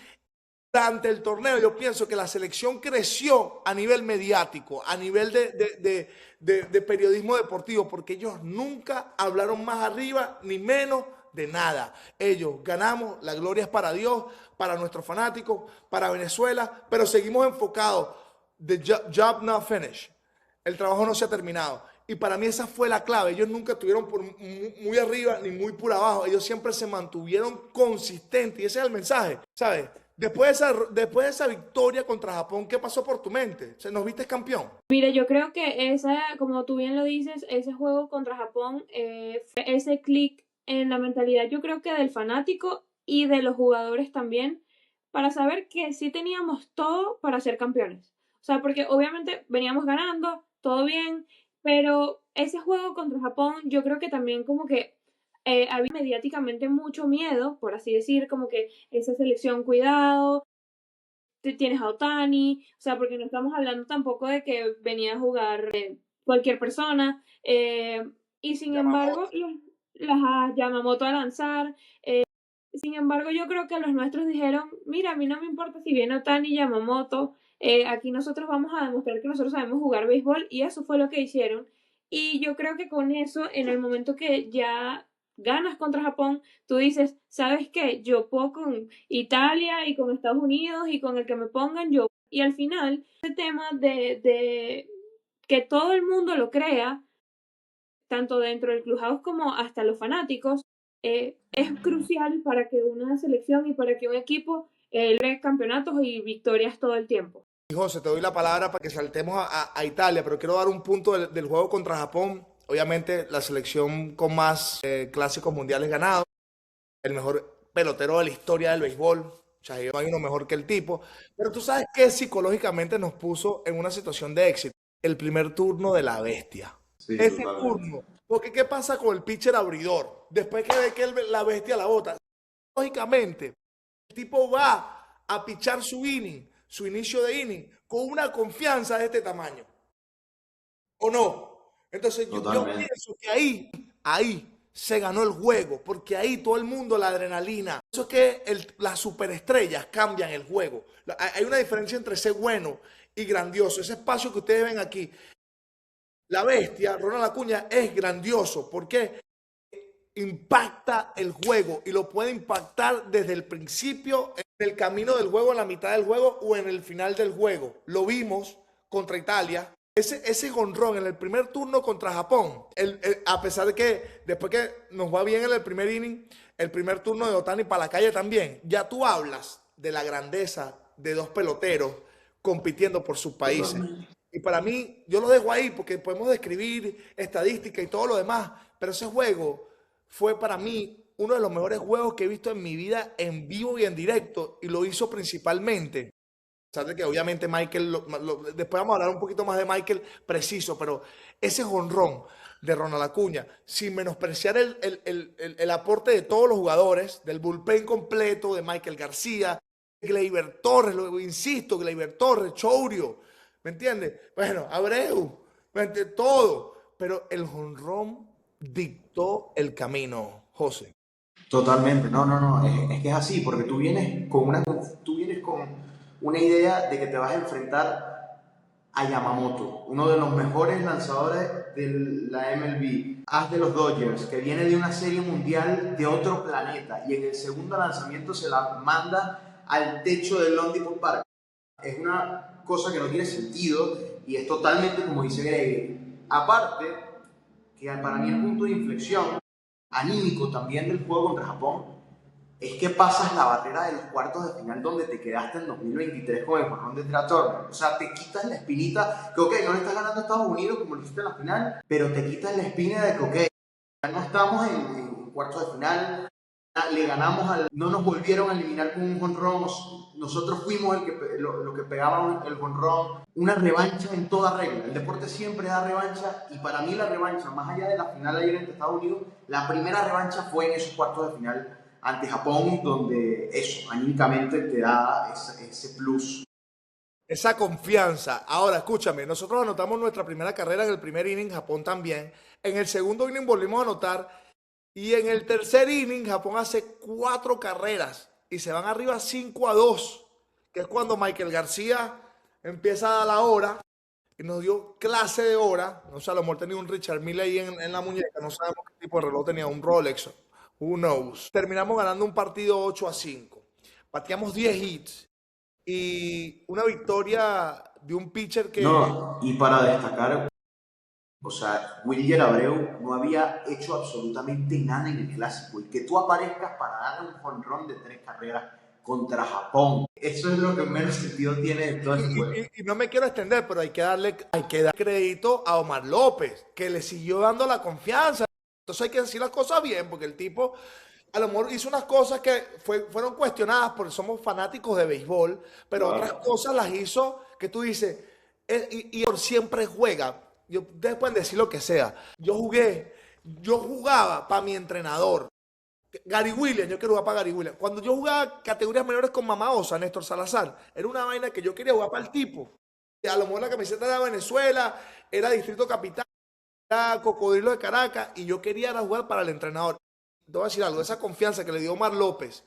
durante el torneo yo pienso que la selección creció a nivel mediático, a nivel de periodismo deportivo, porque ellos nunca hablaron más arriba ni menos de nada. Ellos ganamos, la gloria es para Dios, para nuestros fanáticos, para Venezuela, pero seguimos enfocados. The job not finished. El trabajo no se ha terminado. Y para mí esa fue la clave. Ellos nunca estuvieron muy arriba ni muy por abajo. Ellos siempre se mantuvieron consistentes. Y ese es el mensaje, ¿sabes? Después de esa victoria contra Japón, ¿qué pasó por tu mente? ¿Nos viste campeón? Mira, yo creo que como tú bien lo dices, ese juego contra Japón, fue ese clic en la mentalidad, yo creo que del fanático y de los jugadores también, para saber que sí teníamos todo para ser campeones. O sea, porque obviamente veníamos ganando, todo bien, pero ese juego contra Japón, yo creo que también como que había mediáticamente mucho miedo, por así decir, como que esa selección, cuidado, tienes a Otani, o sea, porque no estamos hablando tampoco de que venía a jugar cualquier persona, y sin embargo, las Yamamoto a lanzar, sin embargo, yo creo que los nuestros dijeron, mira, a mí no me importa si viene Otani y Yamamoto, aquí nosotros vamos a demostrar que nosotros sabemos jugar béisbol, y eso fue lo que hicieron. Y yo creo que con eso, en el momento que ya ganas contra Japón, tú dices, ¿sabes qué? Yo puedo con Italia y con Estados Unidos y con el que me pongan yo. Y al final, ese tema de que todo el mundo lo crea, tanto dentro del clubhouse como hasta los fanáticos, es crucial para que una selección y para que un equipo logre campeonatos y victorias todo el tiempo. José, te doy la palabra para que saltemos a Italia, pero quiero dar un punto del juego contra Japón. Obviamente, la selección con más clásicos mundiales ganados, el mejor pelotero de la historia del béisbol. O sea, no hay uno mejor que el tipo. Pero tú sabes que psicológicamente nos puso en una situación de éxito. El primer turno de la bestia. Sí, Ese totalmente. turno. Porque ¿qué pasa con el pitcher abridor? Después que ve que la bestia la bota. Lógicamente, el tipo va a pichar su inning, su inicio de inning, con una confianza de este tamaño. ¿O no? Entonces yo Totalmente. pienso que ahí se ganó el juego, porque ahí todo el mundo, la adrenalina. Eso es que las superestrellas cambian el juego. Hay una diferencia entre ser bueno y grandioso. Ese espacio que ustedes ven aquí, la bestia, Ronald Acuña, es grandioso. ¿Por qué? Impacta el juego y lo puede impactar desde el principio, en el camino del juego, en la mitad del juego o en el final del juego. Lo vimos contra Italia. Ese jonrón en el primer turno contra Japón, a pesar de que después que nos va bien en el primer inning, el primer turno de Otani para la calle también, ya tú hablas de la grandeza de dos peloteros compitiendo por sus países. Totalmente. Y para mí, yo lo dejo ahí porque podemos describir estadística y todo lo demás, pero ese juego fue para mí uno de los mejores juegos que he visto en mi vida en vivo y en directo, y lo hizo principalmente. A pesar de que obviamente Michael, después vamos a hablar un poquito más de Michael preciso, pero ese jonrón de Ronald Acuña, sin menospreciar el aporte de todos los jugadores, del bullpen completo, de Michael García, Gleyber Torres, lo insisto, Gleyber Torres, Chourio, ¿me entiendes? Bueno, Abreu, ¿me entiendes? Todo, pero el jonrón dictó el camino, José. Totalmente, no, no, no, es que es así, porque tú vienes con una idea de que te vas a enfrentar a Yamamoto, uno de los mejores lanzadores de la MLB, as de los Dodgers, que viene de una serie mundial de otro planeta y en el segundo lanzamiento se la manda al techo del Lone Depot Park. Es una cosa que no tiene sentido y es totalmente como dice Greg. Aparte, que para mí el punto de inflexión anímico también del juego contra Japón es que pasas la barrera de los cuartos de final donde te quedaste en 2023 con el jonrón de Trea Turner. O sea, te quitas la espinita que, ok, no le estás ganando a Estados Unidos como lo hiciste en la final, pero te quitas la espina de que, ok, ya no estamos en cuartos de final, le ganamos no nos volvieron a eliminar con un jonrón, nosotros fuimos lo que pegaban el jonrón. Una revancha en toda regla. El deporte siempre da revancha y para mí la revancha, más allá de la final ayer entre Estados Unidos, la primera revancha fue en esos cuartos de final ante Japón, donde eso, anímicamente te da ese plus. Esa confianza. Ahora, escúchame, nosotros anotamos nuestra primera carrera en el primer inning, Japón también. En el segundo inning volvimos a anotar. Y en el tercer inning, Japón hace 4 carreras y se van arriba 5-2, que es cuando Michael García empieza a dar la hora y nos dio clase de hora. O sea, a lo mejor tenía un Richard Mille ahí en la muñeca, no sabemos qué tipo de reloj tenía, un Rolex, who knows. Terminamos ganando un partido 8-5, bateamos 10 hits y una victoria de un pitcher que... No, y para destacar, o sea, Wilyer Abreu no había hecho absolutamente nada en el clásico y que tú aparezcas para darle un jonrón de 3 carreras contra Japón, eso es lo que menos sentido tiene de todo el juego. Y no me quiero extender, pero hay que dar crédito a Omar López, que le siguió dando la confianza. Entonces hay que decir las cosas bien, porque el tipo a lo mejor hizo unas cosas que fueron cuestionadas porque somos fanáticos de béisbol, pero otras cosas las hizo que tú dices, y por siempre juega. Ustedes pueden decir lo que sea. Yo jugaba para mi entrenador. Gary Williams, yo quiero jugar para Gary Williams. Cuando yo jugaba categorías menores con Mama Osa, Néstor Salazar, era una vaina que yo quería jugar para el tipo. Y a lo mejor la camiseta era Venezuela, era Distrito Capital, era Cocodrilo de Caracas, y yo quería jugar para el entrenador. Te voy a decir algo, esa confianza que le dio Omar López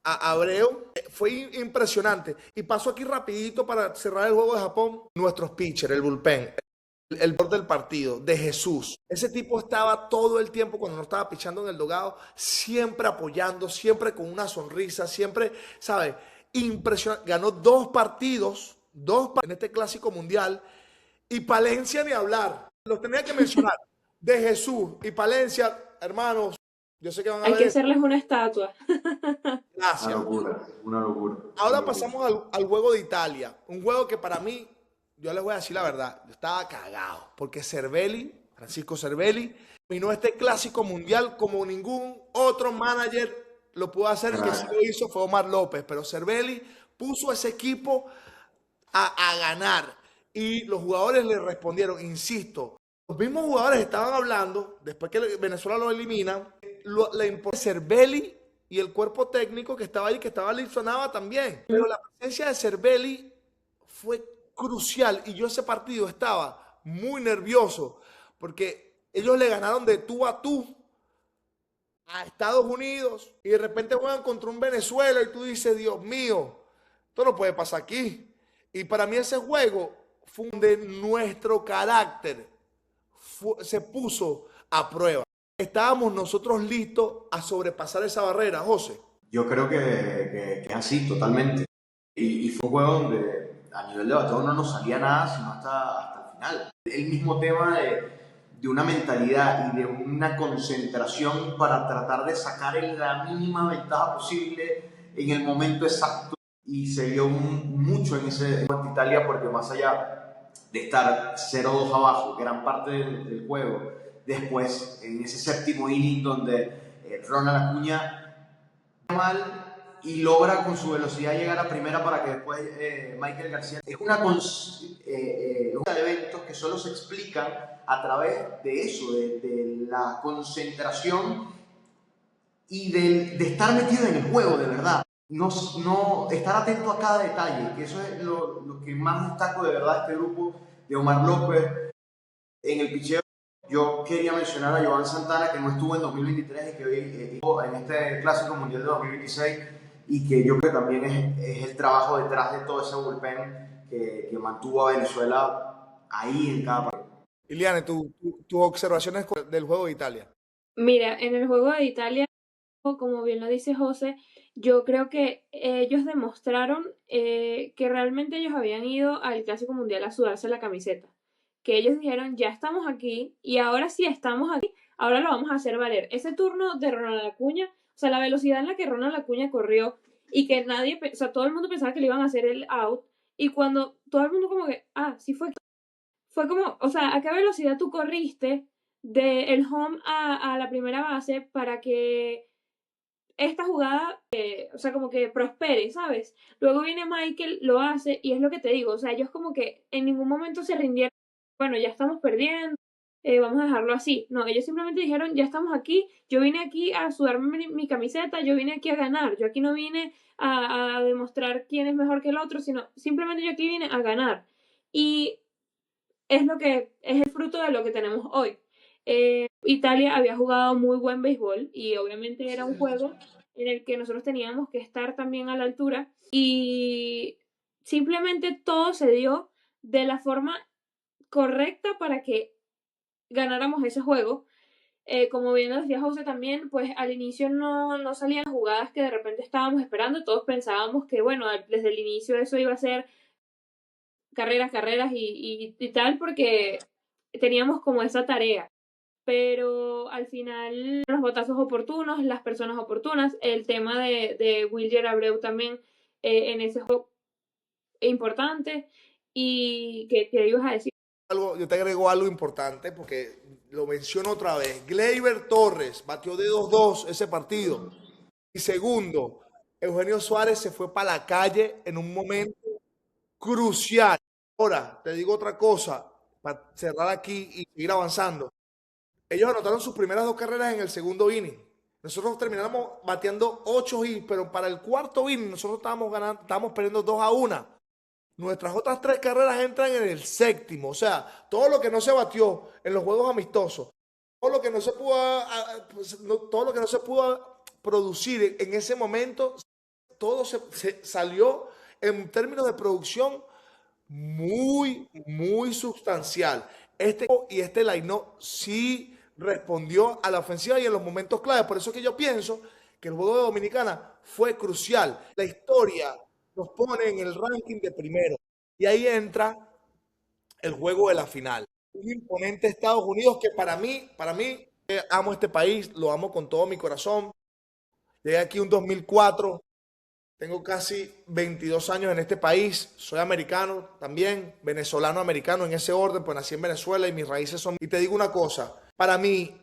a Abreu fue impresionante. Y paso aquí rapidito para cerrar el juego de Japón. Nuestros pitchers, el bullpen. El borde del partido, de Jesús. Ese tipo estaba todo el tiempo cuando no estaba pichando en el dogado, siempre apoyando, siempre con una sonrisa, siempre, ¿sabes? Impresionante. Ganó 2 partidos, en este clásico mundial, y Palencia ni hablar. Los tenía que mencionar. De Jesús y Palencia, hermanos, yo sé que van a Hay ver. que hacerles una estatua. Gracias. Una locura, una locura. Ahora pasamos al juego de Italia. Un juego que para mí, yo les voy a decir la verdad, yo estaba cagado, porque Francisco Cervelli, dominó este clásico mundial como ningún otro manager lo pudo hacer, que sí lo hizo fue Omar López, pero Cervelli puso a ese equipo a ganar y los jugadores le respondieron, insisto, los mismos jugadores estaban hablando, después que Venezuela lo eliminan, la importancia de Cervelli y el cuerpo técnico que estaba ahí, que estaba ahí, sonaba también, pero la presencia de Cervelli fue crucial y yo ese partido estaba muy nervioso porque ellos le ganaron de tú a tú a Estados Unidos y de repente juegan contra un Venezuela y tú dices, Dios mío, esto no puede pasar aquí. Y para mí ese juego fue donde nuestro carácter se puso a prueba. Estábamos nosotros listos a sobrepasar esa barrera, José. Yo creo que es así, totalmente. Y fue un juego donde a nivel de bateo no nos salía nada sino hasta el final. El mismo tema de una mentalidad y de una concentración para tratar de sacar la mínima ventaja posible en el momento exacto. Y se vio mucho en ese Italia porque más allá de estar 0-2 abajo, gran parte del juego, después en ese séptimo inning donde Ronald Acuña mal y logra con su velocidad llegar a primera para que después Michael García. Es una de eventos que solo se explican a través de eso, de la concentración y de estar metido en el juego de verdad. No estar atento a cada detalle, que eso es lo que más destaco de verdad de este grupo de Omar López. En el picheo yo quería mencionar a Joan Santana, que no estuvo en 2023 y que hoy estuvo en este Clásico Mundial de 2026 y que yo creo que también es el trabajo detrás de todo ese bullpen que mantuvo a Venezuela ahí en cada partido. Iliane, tus observaciones del juego de Italia. Mira, en el juego de Italia, como bien lo dice José, yo creo que ellos demostraron que realmente ellos habían ido al Clásico Mundial a sudarse la camiseta. Que ellos dijeron, ya estamos aquí y ahora sí estamos aquí, ahora lo vamos a hacer valer. Ese turno de Ronald Acuña, o sea, la velocidad en la que Ronald Acuña corrió y que nadie, o sea, todo el mundo pensaba que le iban a hacer el out y cuando todo el mundo como que, sí fue como, o sea, ¿a qué velocidad tú corriste del home a la primera base para que esta jugada, o sea, como que prospere, ¿sabes? Luego viene Michael, lo hace y es lo que te digo, o sea, ellos como que en ningún momento se rindieron, bueno, ya estamos perdiendo, vamos a dejarlo así. No, ellos simplemente dijeron, ya estamos aquí, yo vine aquí a sudarme mi camiseta, yo vine aquí a ganar, yo aquí no vine a demostrar quién es mejor que el otro, sino simplemente yo aquí vine a ganar. Y es lo que es el fruto de lo que tenemos hoy. Italia había jugado muy buen béisbol y obviamente era un juego en el que nosotros teníamos que estar también a la altura y simplemente todo se dio de la forma correcta para que ganáramos ese juego. Como bien lo decía José también, pues al inicio no salían jugadas que de repente estábamos esperando, todos pensábamos que bueno, desde el inicio eso iba a ser carreras y tal, porque teníamos como esa tarea. Pero al final, los botazos oportunos, las personas oportunas, el tema de Wilger Abreu también en ese juego importante. ¿Y qué ibas a decir? Yo te agrego algo importante porque lo menciono otra vez. Gleyber Torres batió de 2-2 ese partido. Y segundo, Eugenio Suárez se fue para la calle en un momento crucial. Ahora, te digo otra cosa, para cerrar aquí y seguir avanzando. Ellos anotaron sus primeras 2 carreras en el segundo inning. Nosotros terminamos bateando 8 hits, pero para el cuarto inning nosotros estábamos perdiendo 2-1. Nuestras otras 3 carreras entran en el séptimo. O sea, todo lo que no se batió en los juegos amistosos, todo lo que no se pudo, todo lo que no se pudo producir en ese momento, todo se salió en términos de producción muy, muy sustancial. Este line-up sí respondió a la ofensiva y en los momentos clave. Por eso es que yo pienso que el juego de Dominicana fue crucial. La historia nos pone en el ranking de primero. Y ahí entra el juego de la final. Un imponente Estados Unidos que para mí, amo este país, lo amo con todo mi corazón. Llegué aquí en 2004, tengo casi 22 años en este país, soy americano también, venezolano-americano en ese orden, pues nací en Venezuela y mis raíces son... Y te digo una cosa, para mí,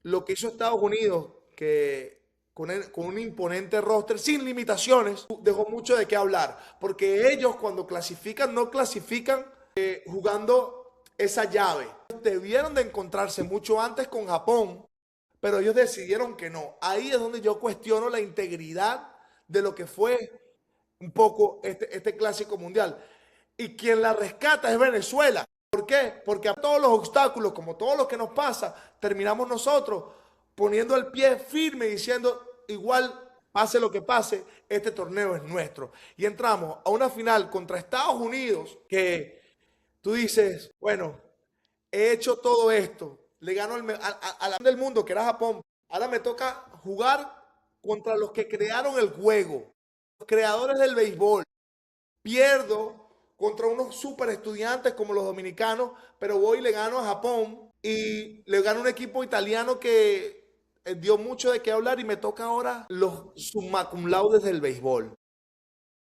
lo que hizo Estados Unidos, que con un imponente roster sin limitaciones, dejó mucho de qué hablar, porque ellos cuando clasifican, no clasifican jugando esa llave. Debieron de encontrarse mucho antes con Japón, pero ellos decidieron que no. Ahí es donde yo cuestiono la integridad de lo que fue un poco este clásico mundial. Y quien la rescata es Venezuela. ¿Por qué? Porque a todos los obstáculos, como todo lo que nos pasa, terminamos nosotros poniendo el pie firme y diciendo, igual pase lo que pase, este torneo es nuestro. Y entramos a una final contra Estados Unidos que tú dices, bueno, he hecho todo esto, le gano a la del mundo, que era Japón. Ahora me toca jugar contra los que crearon el juego, los creadores del béisbol. Pierdo contra unos super estudiantes como los dominicanos, pero voy y le gano a Japón y le gano a un equipo italiano que dio mucho de qué hablar y me toca ahora los summa cum laude del béisbol.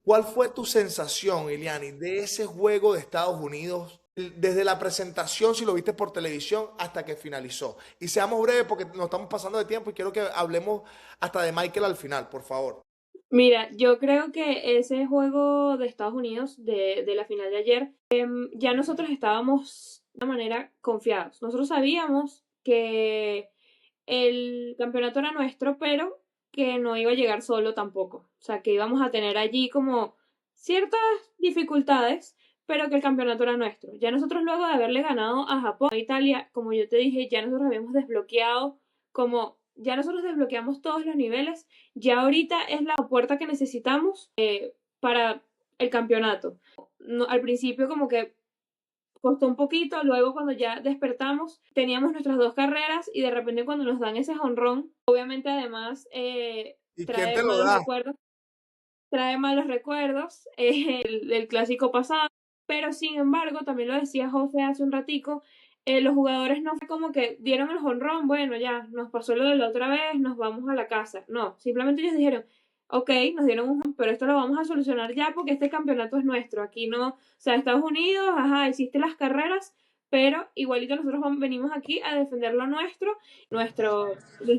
¿Cuál fue tu sensación, Iliani, de ese juego de Estados Unidos desde la presentación, si lo viste por televisión, hasta que finalizó? Y seamos breves porque nos estamos pasando de tiempo y quiero que hablemos hasta de Michael al final, por favor. Mira, yo creo que ese juego de Estados Unidos, de la final de ayer, ya nosotros estábamos de una manera confiados. Nosotros sabíamos que el campeonato era nuestro, pero que no iba a llegar solo tampoco. O sea, que íbamos a tener allí como ciertas dificultades, pero que el campeonato era nuestro. Ya nosotros luego de haberle ganado a Japón, a Italia, como yo te dije, ya nosotros habíamos desbloqueado, como ya nosotros desbloqueamos todos los niveles, ya ahorita es la puerta que necesitamos para el campeonato. al principio como que costó un poquito, luego cuando ya despertamos teníamos nuestras 2 carreras y de repente cuando nos dan ese jonrón, obviamente además ¿Y quién trae te lo malos da? recuerdos, trae malos recuerdos del clásico pasado, pero sin embargo, también lo decía José hace un ratico, los jugadores no fue como que dieron el jonrón, bueno, ya, nos pasó lo de la otra vez, nos vamos a la casa. No, simplemente ellos dijeron, ok, nos dieron un jonrón, pero esto lo vamos a solucionar ya porque este campeonato es nuestro. Aquí no, o sea, Estados Unidos, ajá, hiciste las carreras, pero igualito nosotros venimos aquí a defender lo nuestra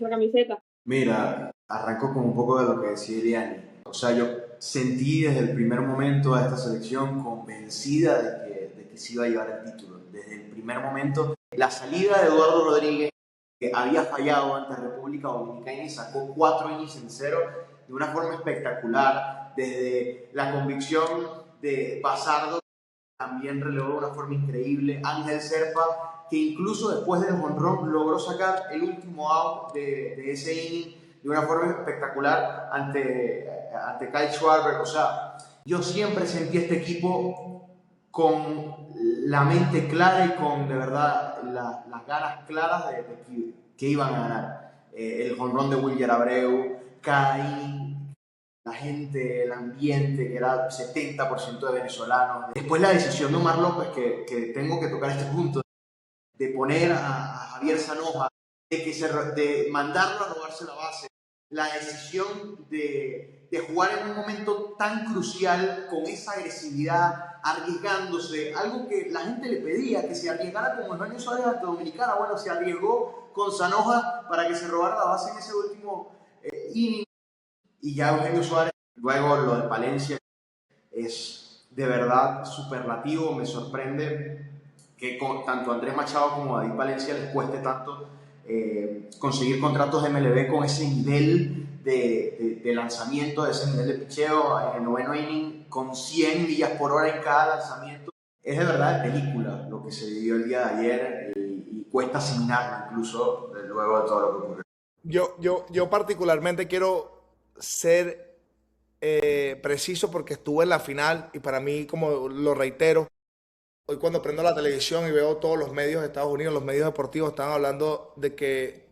camiseta. Mira, arranco con un poco de lo que decía Eliani. O sea, yo sentí desde el primer momento a esta selección convencida de que se iba a llevar el título. Desde el primer momento, la salida de Eduardo Rodríguez, que había fallado ante República Dominicana y sacó 4 innings en 0 de una forma espectacular. Desde la convicción de Basardo, también relevó de una forma increíble. Ángel Serpa, que incluso después del jonrón logró sacar el último out de ese inning de una forma espectacular ante Kyle Schwarber. O sea, yo siempre sentí este equipo con la mente clara y con de verdad las ganas claras de que iban a ganar. El jonrón de Wilyer Abreu, cada inning, la gente, el ambiente, que era 70% de venezolanos. Después la decisión de Omar López, que tengo que tocar este punto, de poner a Javier Zanoja, de mandarlo a robarse la base, la decisión de jugar en un momento tan crucial, con esa agresividad, arriesgándose, algo que la gente le pedía, que se arriesgara como Eugenio Suárez ante Dominicana. Bueno, se arriesgó con Zanoja para que se robara la base en ese último inning, y ya Eugenio Suárez, luego lo de Palencia, es de verdad superlativo. Me sorprende que tanto a Andrés Machado como a David Palencia les cueste tanto conseguir contratos de MLB con ese nivel de lanzamiento, de ese nivel de picheo en el noveno inning, con 100 millas por hora en cada lanzamiento. Es de verdad de película lo que se vivió el día de ayer, y cuesta asimilarlo incluso luego de todo lo que ocurrió. Yo particularmente quiero ser preciso porque estuve en la final y para mí, como lo reitero, hoy cuando prendo la televisión y veo todos los medios de Estados Unidos, los medios deportivos están hablando de que,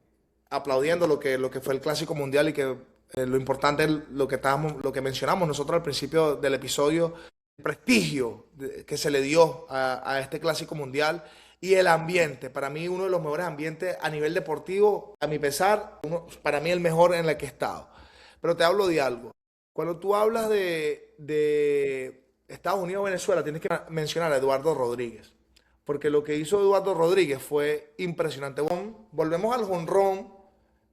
aplaudiendo lo que fue el Clásico Mundial y que lo importante es lo que mencionamos nosotros al principio del episodio, el prestigio que se le dio a este Clásico Mundial y el ambiente. Para mí uno de los mejores ambientes a nivel deportivo, a mi pesar, para mí el mejor en el que he estado. Pero te hablo de algo. Cuando tú hablas de Estados Unidos o Venezuela, tienes que mencionar a Eduardo Rodríguez. Porque lo que hizo Eduardo Rodríguez fue impresionante. Volvemos al jonrón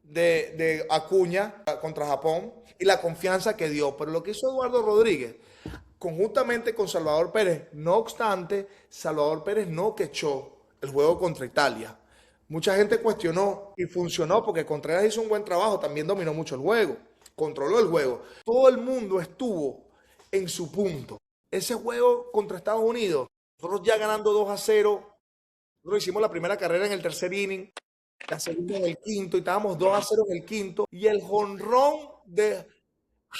de Acuña contra Japón y la confianza que dio. Pero lo que hizo Eduardo Rodríguez, conjuntamente con Salvador Pérez, no obstante, Salvador Pérez no quechó el juego contra Italia. Mucha gente cuestionó y funcionó porque Contreras hizo un buen trabajo, también dominó mucho el juego, controló el juego. Todo el mundo estuvo en su punto. Ese juego contra Estados Unidos, nosotros ya ganando 2-0, nosotros hicimos la primera carrera en el tercer inning, la segunda en el quinto, y estábamos 2-0 en el quinto, y el jonrón de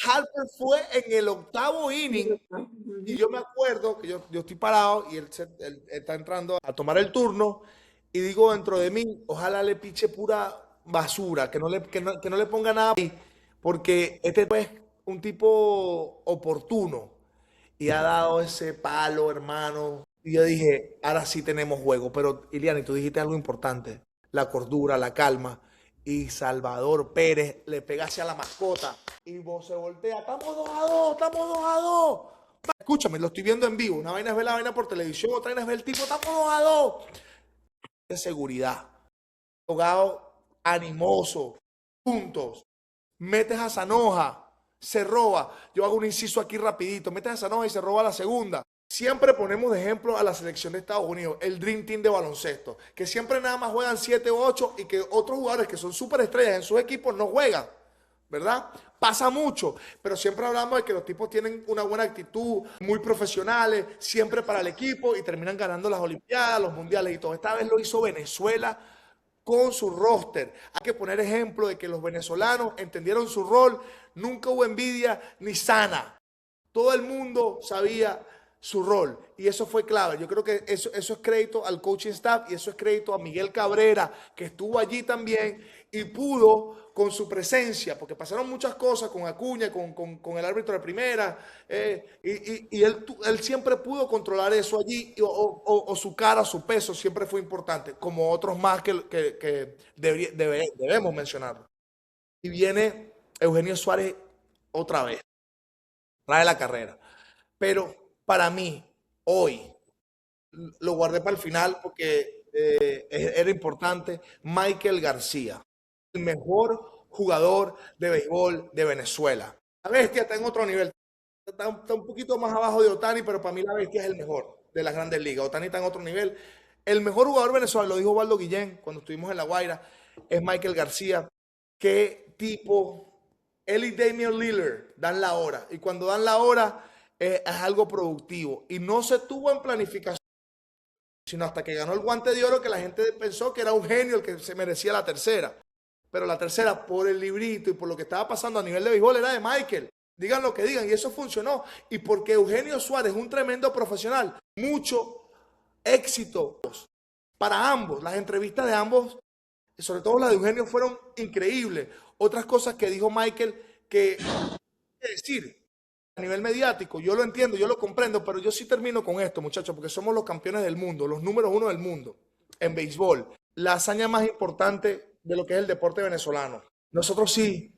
Harper fue en el octavo inning, y yo me acuerdo que yo estoy parado y él está entrando a tomar el turno, y digo dentro de mí, ojalá le piche pura basura, que no le ponga nada ahí, porque este es un tipo oportuno y ha dado ese palo, hermano. Y yo dije, ahora sí tenemos juego. Pero, Iliani, tú dijiste algo importante. La cordura, la calma. Y Salvador Pérez le pega hacia la mascota. Y vos se voltea. Estamos 2-2, estamos 2-2. Escúchame, lo estoy viendo en vivo. Una vaina es ver la vaina por televisión, otra vaina es ver el tipo. Estamos 2-2. De seguridad. Jugado animoso. Puntos. Metes a Zanoja. Se roba. Yo hago un inciso aquí rapidito. Metes a Zanoja y se roba la segunda. Siempre ponemos de ejemplo a la selección de Estados Unidos, el Dream Team de baloncesto, que siempre nada más juegan 7 o 8 y que otros jugadores que son súper estrellas en sus equipos no juegan, ¿verdad? Pasa mucho, pero siempre hablamos de que los tipos tienen una buena actitud, muy profesionales, siempre para el equipo y terminan ganando las Olimpiadas, los Mundiales y todo. Esta vez lo hizo Venezuela con su roster. Hay que poner ejemplo de que los venezolanos entendieron su rol, nunca hubo envidia ni sana. Todo el mundo sabía su rol. Y eso fue clave. Yo creo que eso es crédito al coaching staff y eso es crédito a Miguel Cabrera, que estuvo allí también y pudo con su presencia, porque pasaron muchas cosas con Acuña, con el árbitro de primera, y él siempre pudo controlar eso allí, o su cara, su peso siempre fue importante, como otros más que debemos mencionar. Y viene Eugenio Suárez otra vez, trae la carrera. Pero para mí, hoy, lo guardé para el final porque era importante, Michael García, el mejor jugador de béisbol de Venezuela. La bestia está en otro nivel, está un poquito más abajo de Otani, pero para mí la bestia es el mejor de las grandes ligas. Otani está en otro nivel. El mejor jugador venezolano, lo dijo Waldo Guillén cuando estuvimos en La Guaira, es Michael García. Qué tipo, él y Damian Lillard dan la hora. Y cuando dan la hora es algo productivo. Y no se tuvo en planificación, sino hasta que ganó el Guante de Oro, que la gente pensó que era un genio el que se merecía la tercera. Pero la tercera, por el librito y por lo que estaba pasando a nivel de béisbol, era de Michael. Digan lo que digan, y eso funcionó. Y porque Eugenio Suárez es un tremendo profesional, mucho éxito para ambos. Las entrevistas de ambos, sobre todo las de Eugenio, fueron increíbles. Otras cosas que dijo Michael que decir a nivel mediático, yo lo entiendo, yo lo comprendo, pero yo sí termino con esto, muchachos, porque somos los campeones del mundo, los números uno del mundo en béisbol. La hazaña más importante de lo que es el deporte venezolano. Nosotros sí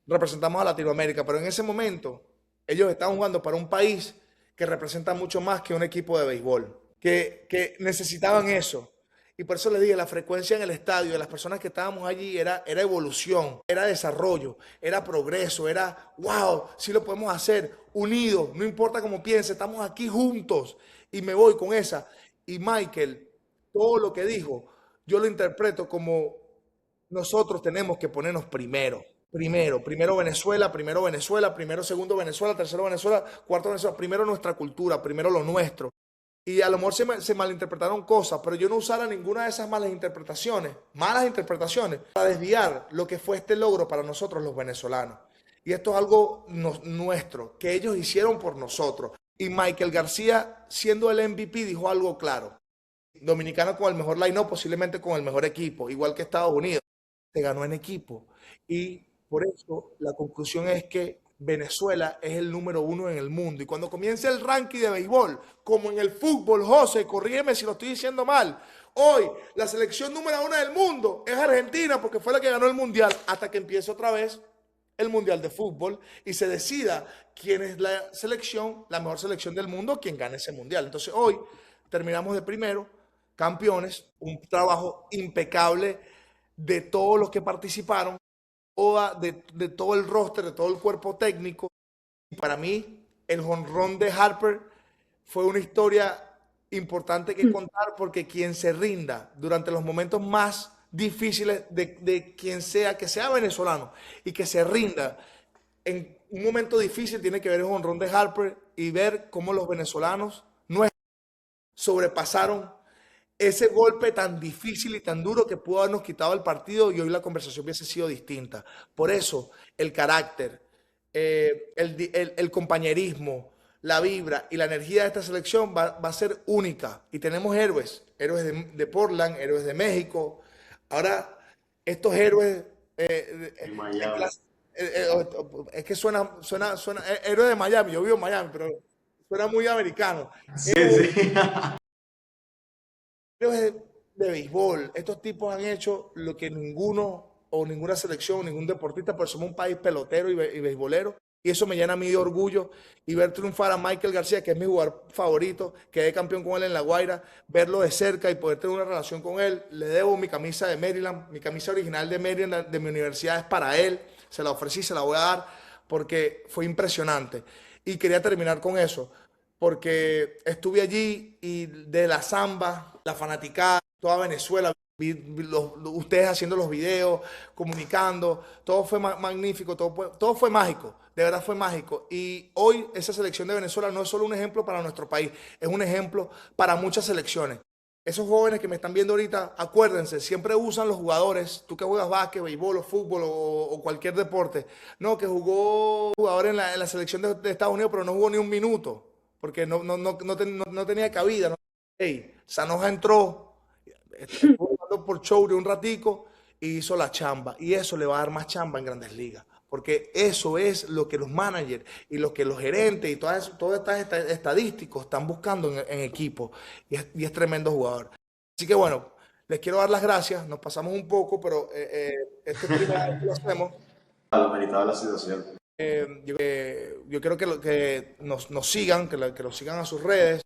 representamos a Latinoamérica, pero en ese momento ellos estaban jugando para un país que representa mucho más que un equipo de béisbol, que necesitaban eso. Y por eso les dije, la frecuencia en el estadio de las personas que estábamos allí era evolución, era desarrollo, era progreso, era wow, sí lo podemos hacer, unidos, no importa cómo piense, estamos aquí juntos. Y me voy con esa. Y Michael, todo lo que dijo, yo lo interpreto como nosotros tenemos que ponernos primero. Primero Venezuela, primero segundo Venezuela, tercero Venezuela, cuarto Venezuela, primero nuestra cultura, primero lo nuestro. Y a lo mejor se malinterpretaron cosas, pero yo no usara ninguna de esas malas interpretaciones para desviar lo que fue este logro para nosotros los venezolanos. Y esto es algo nuestro, que ellos hicieron por nosotros. Y Michael García, siendo el MVP, dijo algo claro. Dominicano con el mejor line-up, posiblemente con el mejor equipo, igual que Estados Unidos. Se ganó en equipo. Y por eso la conclusión es que Venezuela es el número uno en el mundo. Y cuando comience el ranking de béisbol, como en el fútbol, José, corrígeme si lo estoy diciendo mal, hoy la selección número uno del mundo es Argentina porque fue la que ganó el mundial, hasta que empiece otra vez el mundial de fútbol y se decida quién es la selección, la mejor selección del mundo, quien gane ese mundial. Entonces hoy terminamos de primero, campeones, un trabajo impecable de todos los que participaron, de todo el roster, de todo el cuerpo técnico. Y para mí, el jonrón de Harper fue una historia importante que contar porque quien se rinda durante los momentos más difíciles de quien sea, que sea venezolano, y que se rinda en un momento difícil, tiene que ver el jonrón de Harper y ver cómo los venezolanos sobrepasaron ese golpe tan difícil y tan duro que pudo habernos quitado el partido y hoy la conversación hubiese sido distinta. Por eso el carácter, el compañerismo, la vibra y la energía de esta selección va a ser única. Y tenemos héroes de Portland, héroes de México. Ahora, estos héroes es que suena héroe de Miami, yo vivo en Miami, pero suena muy americano. Sí, sí. De béisbol, estos tipos han hecho lo que ninguno o ninguna selección, ningún deportista, pero somos un país pelotero y beisbolero, y eso me llena a mí de orgullo, y ver triunfar a Michael García, que es mi jugador favorito, quedé campeón con él en La Guaira, verlo de cerca y poder tener una relación con él. Le debo mi camisa de Maryland, mi camisa original de Maryland de mi universidad es para él, se la ofrecí, se la voy a dar porque fue impresionante. Y quería terminar con eso, porque estuve allí y de la samba, la fanaticada, toda Venezuela, ustedes haciendo los videos, comunicando, todo fue magnífico, todo fue mágico, de verdad fue mágico. Y hoy esa selección de Venezuela no es solo un ejemplo para nuestro país, es un ejemplo para muchas selecciones. Esos jóvenes que me están viendo ahorita, acuérdense, siempre usan los jugadores, tú que juegas básquet, béisbol o fútbol o cualquier deporte, no, que jugó jugador en la selección de Estados Unidos, pero no jugó ni un minuto. porque no tenía cabida. ¿No? Hey, Sanoja entró, estuvo jugando por Choure un ratico y hizo la chamba. Y eso le va a dar más chamba en Grandes Ligas. Porque eso es lo que los managers y lo que los gerentes y todas estas estadísticos están buscando en equipo. Y es tremendo jugador. Así que bueno, les quiero dar las gracias. Nos pasamos un poco, pero este es el primer año que lo hacemos. Lo meritaba la situación. Yo quiero que nos sigan, que nos sigan a sus redes.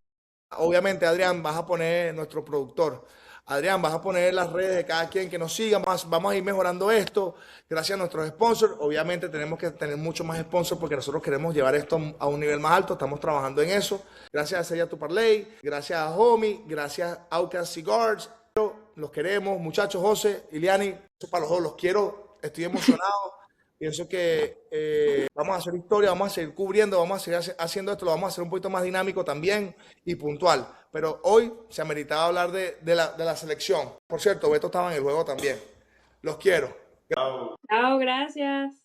Obviamente, Adrián, vas a poner nuestro productor. Adrián, vas a poner las redes de cada quien que nos siga. Vamos a ir mejorando esto. Gracias a nuestros sponsors. Obviamente, tenemos que tener mucho más sponsors porque nosotros queremos llevar esto a un nivel más alto. Estamos trabajando en eso. Gracias a Sella Tu Parlay. Gracias a Homie. Gracias a Outcast Cigars. Los queremos. Muchachos, José, Iliani, eso para los dos. Los quiero. Estoy emocionado. Pienso que vamos a hacer historia, vamos a seguir cubriendo, vamos a seguir haciendo esto, lo vamos a hacer un poquito más dinámico también y puntual. Pero hoy se ameritaba hablar de la selección. Por cierto, Beto estaba en el juego también. Los quiero. Chao, gracias.